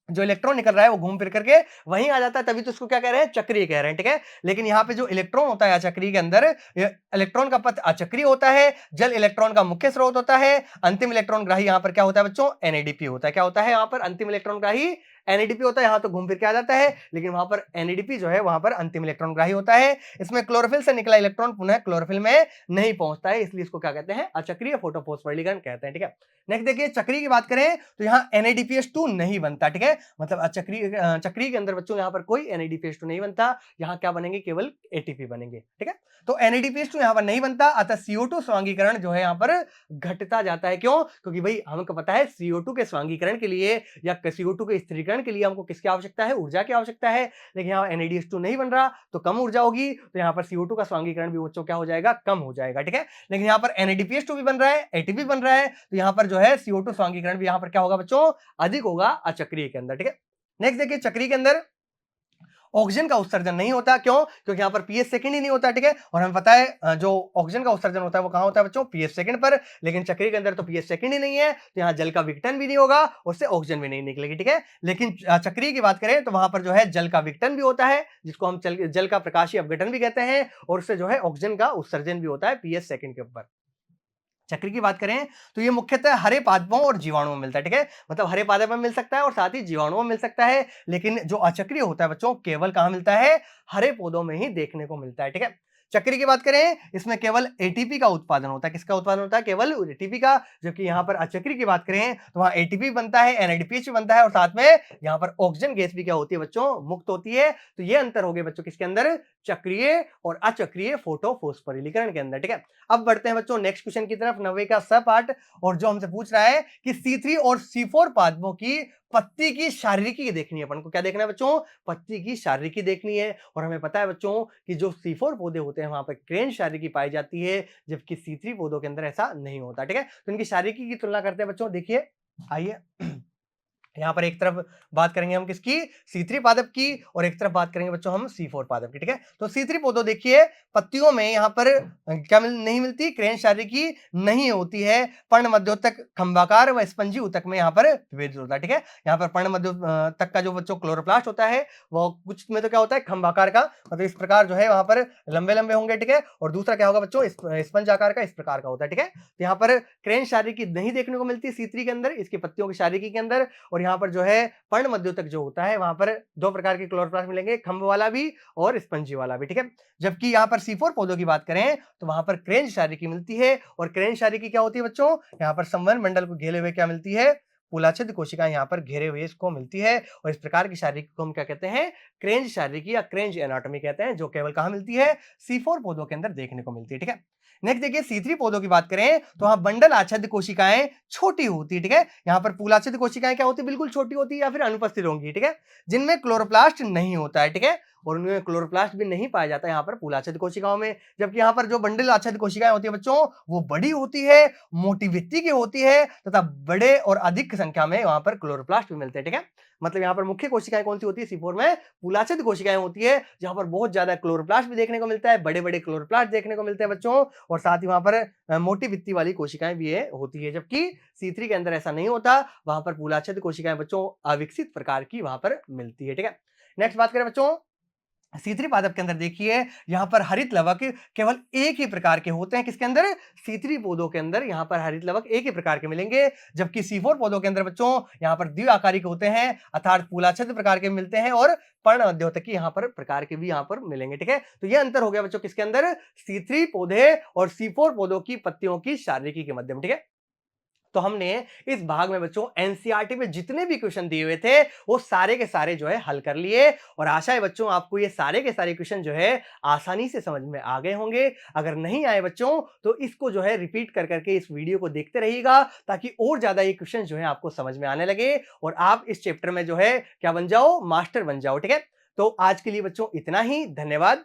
जो इलेक्ट्रॉन निकल रहा है वो घूम फिर करके वहीं आ जाता है, तभी तो उसको क्या कह रहे हैं? चक्रीय कह रहे हैं, ठीक है? लेकिन यहाँ पे जो इलेक्ट्रॉन होता है अचक्रीय के अंदर, इलेक्ट्रॉन का पथ अचक्रीय होता है, जल इलेक्ट्रॉन का मुख्य स्रोत होता है, अंतिम इलेक्ट्रॉन ग्राही यहाँ पर क्या होता है बच्चों? NADP होता है। क्या होता है यहाँ पर? अंतिम इलेक्ट्रॉन ग्राही NADP होता है। यहाँ तो घूम फिर के आ जाता है, लेकिन वहां पर NADP जो है वहां पर अंतिम इलेक्ट्रॉन ग्राही होता है। इसमें क्लोरोफिल से निकला इलेक्ट्रॉन पुनः क्लोरोफिल में नहीं पहुंचता है, इसलिए इसको क्या कहते हैं? अचक्रीय फोटोफॉस्फोरिलीकरण कहते हैं, ठीक है? नेक्स्ट देखिए चक्रीय की बात करें तो यहाँ NADPH2 नहीं बनता, ठीक है? मतलब चक्रीय के अंदर बच्चों यहाँ पर कोई NADPH2 नहीं बनता, यहाँ क्या बनेंगे? केवल ATP बनेंगे, ठीक है? तो NADPH2 यहाँ पर नहीं बनता, अतः CO2 स्वांगीकरण जो है यहाँ पर घटता जाता है। क्यों? क्योंकि भाई हमको पता है CO2 के स्वांगीकरण के लिए या CO2 के स्थिरीकरण के लिए हमको किसकी आवश्यकता है? ऊर्जा की आवश्यकता है, लेकिन यहाँ NADH2 नहीं बन रहा तो कम ऊर्जा होगी, तो यहाँ पर CO2 का स्वांगीकरण भी बच्चों क्या हो जाएगा? कम हो जाएगा, ठीक है? लेकिन यहाँ पर NADPH2 भी बन रहा है, ATP बन रहा है, तो यहाँ पर जो है CO2 स्वांगीकरण भी यहाँ पर क्या होगा बच्चों? अधिक होगा अचक्रीय के अंदर, ठीक है? नेक्स्ट देखिए चक्रीय के अंदर ऑक्सीजन का उत्सर्जन नहीं होता। क्यों? क्योंकि यहाँ पर PS सेकंड ही नहीं होता, ठीक है? और हमें पता है जो ऑक्सीजन का उत्सर्जन होता है वो कहाँ होता है बच्चों? PS सेकंड पर, लेकिन चक्रीय के अंदर तो PS सेकंड ही नहीं है, तो यहाँ जल का विघटन भी नहीं होगा, उससे ऑक्सीजन भी नहीं निकलेगी, ठीक है? लेकिन चक्रीय की बात करें तो वहां पर जो है जल का विघटन भी होता है, जिसको हम जल का प्रकाशीय अपघटन भी कहते हैं, और उससे जो है ऑक्सीजन का उत्सर्जन भी होता है PS सेकंड के ऊपर। चक्र की बात करें तो ये मुख्यतः हरे पादपों और जीवाणुओं में मिलता है, ठीक है? मतलब हरे पादप में मिल सकता है और साथ ही जीवाणुओं में मिल सकता है, लेकिन जो अचक्रीय होता है बच्चों केवल कहां मिलता है? हरे पौधों में ही देखने को मिलता है, ठीक है? चक्री की बात करें इसमें केवल एटीपी का उत्पादन होता है। किसका उत्पादन होता है? केवल एटीपी का। जबकि यहाँ पर अचक्री की बात करें तो वहां एटीपी बनता है, NADPH भी बनता है और साथ में यहाँ पर ऑक्सीजन गैस भी क्या होती है बच्चों? मुक्त होती है। तो ये अंतर हो गए बच्चों किसके अंदर? चक्रीय और अचक्रीय फोटोफॉस्फोरिलीकरण के अंदर, ठीक है? अब बढ़ते हैं बच्चों नेक्स्ट क्वेश्चन की तरफ, 90 का स पार्ट, और जो हमसे पूछ रहा है कि C3 और C4 पादपों की पत्ती की शारीरिकी देखनी है। अपन को क्या देखना है बच्चों? पत्ती की शारीरिकी देखनी है। और हमें पता है बच्चों कि जो C4 पौधे होते हैं वहां पर क्रेन शारीरिकी पाई जाती है, जबकि C3 पौधों के अंदर ऐसा नहीं होता, ठीक है? तो इनकी शारीरिकी की तुलना करते हैं बच्चों, देखिए आइए यहाँ पर एक तरफ बात करेंगे हम किसकी, C3 पादप की, और एक तरफ बात करेंगे बच्चों हम C4 पादप की, ठीक है। तो C3 पौधों देखिए पत्तियों में यहाँ पर क्या नहीं मिलती, क्रेन शारीकी नहीं होती है। पर्ण मध्योतक खंभाकार व स्पंजी ऊतक में यहाँ पर विभेद होता है, ठीक है। यहाँ पर पर्ण मध्योतक का जो बच्चों क्लोरोप्लास्ट होता है वो कुछ में तो क्या होता है खंभाकार का, मतलब इस प्रकार जो है वहां पर लंबे लंबे होंगे, ठीक है। और दूसरा क्या होगा बच्चों, स्पंज आकार का इस प्रकार का होता है, ठीक है। तो यहाँ पर क्रेन शारीकी नहीं देखने को मिलती C3 के अंदर, इसकी पत्तियों की शारीकी के अंदर। और यहाँ पर जो है पर्ण मध्योतक जो होता है वहां पर दो प्रकार के क्लोरोप्लास्ट मिलेंगे, खंभ वाला भी और स्पंजी वाला भी, ठीक है। जबकि यहाँ पर C4 पौधों की बात करें तो वहां पर क्रेन शारीकी मिलती है। और क्रेन शारीकी क्या होती है बच्चों, यहाँ पर संवहन मंडल को घेरे हुए क्या मिलती है, मूलाच्छेद कोशिकाएं यहाँ पर घेरे हुए इसको मिलती है। और इस प्रकार की शारीरिक को हम क्या कहते हैं, क्रेंज शारीरिकी या क्रेंज एनाटॉमी कहते हैं, जो केवल कहां मिलती है, C4 पौधों के अंदर देखने को मिलती है, ठीक है। नेक्स्ट देखिए C3 पौधों की बात करें तो वहां बंडल आच्छादित कोशिकाएं छोटी होती है, ठीक है। यहाँ पर पूलाच्छादित कोशिकाएं क्या होती है, बिल्कुल छोटी होती है या फिर अनुपस्थित होंगी, ठीक है, जिनमें क्लोरोप्लास्ट नहीं होता है, ठीक है। और उनमें क्लोरोप्लास्ट भी नहीं पाया जाता है यहाँ पर पूलाच्छादित कोशिकाओं में। जबकि यहाँ पर जो बंडल आच्छादित कोशिकाएं होती है बच्चों, वो बड़ी होती है, मोटी भित्ति की होती है, तथा बड़े और अधिक संख्या में वहां पर क्लोरोप्लास्ट भी मिलते हैं, ठीक है। मतलब यहाँ पर मुख्य कोशिकाएं कौन सी होती है C4 में, पूलाच्छादित कोशिकाएं होती है, जहां पर बहुत ज्यादा क्लोरोप्लास्ट भी देखने को मिलता है, बड़े बड़े क्लोरोप्लास्ट देखने को मिलते हैं बच्चों। और साथ ही वहां पर मोटी भित्ति वाली कोशिकाएं भी होती है। जबकि C3 के अंदर ऐसा नहीं होता, वहां पर पूलाच्छादित कोशिकाएं बच्चों अविकसित प्रकार की वहां पर मिलती है, ठीक है। नेक्स्ट बात करें बच्चों C3 पादप के अंदर देखिए यहाँ पर हरित लवक केवल एक ही प्रकार के होते हैं, किसके अंदर, C3 पौधों के अंदर यहाँ पर हरित लवक एक ही प्रकार के मिलेंगे। जबकि C4 पौधों के अंदर बच्चों यहाँ पर द्विआकारिक होते हैं, अर्थात पूलाच्छादित प्रकार के मिलते हैं, और पर्ण मध्योतकी यहाँ पर प्रकार के भी यहाँ पर मिलेंगे, ठीक है। तो ये अंतर हो गया बच्चों किसके अंदर, C3 पौधे और C4 पौधों की पत्तियों की शारीरिकी के मध्य में, ठीक है। तो हमने इस भाग में बच्चों एनसीईआरटी में जितने भी क्वेश्चन दिए हुए थे वो सारे के सारे जो है हल कर लिए, और आशा है बच्चों आपको ये सारे के सारे क्वेश्चन जो है आसानी से समझ में आ गए होंगे। अगर नहीं आए बच्चों तो इसको जो है रिपीट कर करके इस वीडियो को देखते रहिएगा, ताकि और ज्यादा ये क्वेश्चन जो है आपको समझ में आने लगे और आप इस चैप्टर में जो है क्या बन जाओ, मास्टर बन जाओ, ठीक है। तो आज के लिए बच्चों इतना ही, धन्यवाद।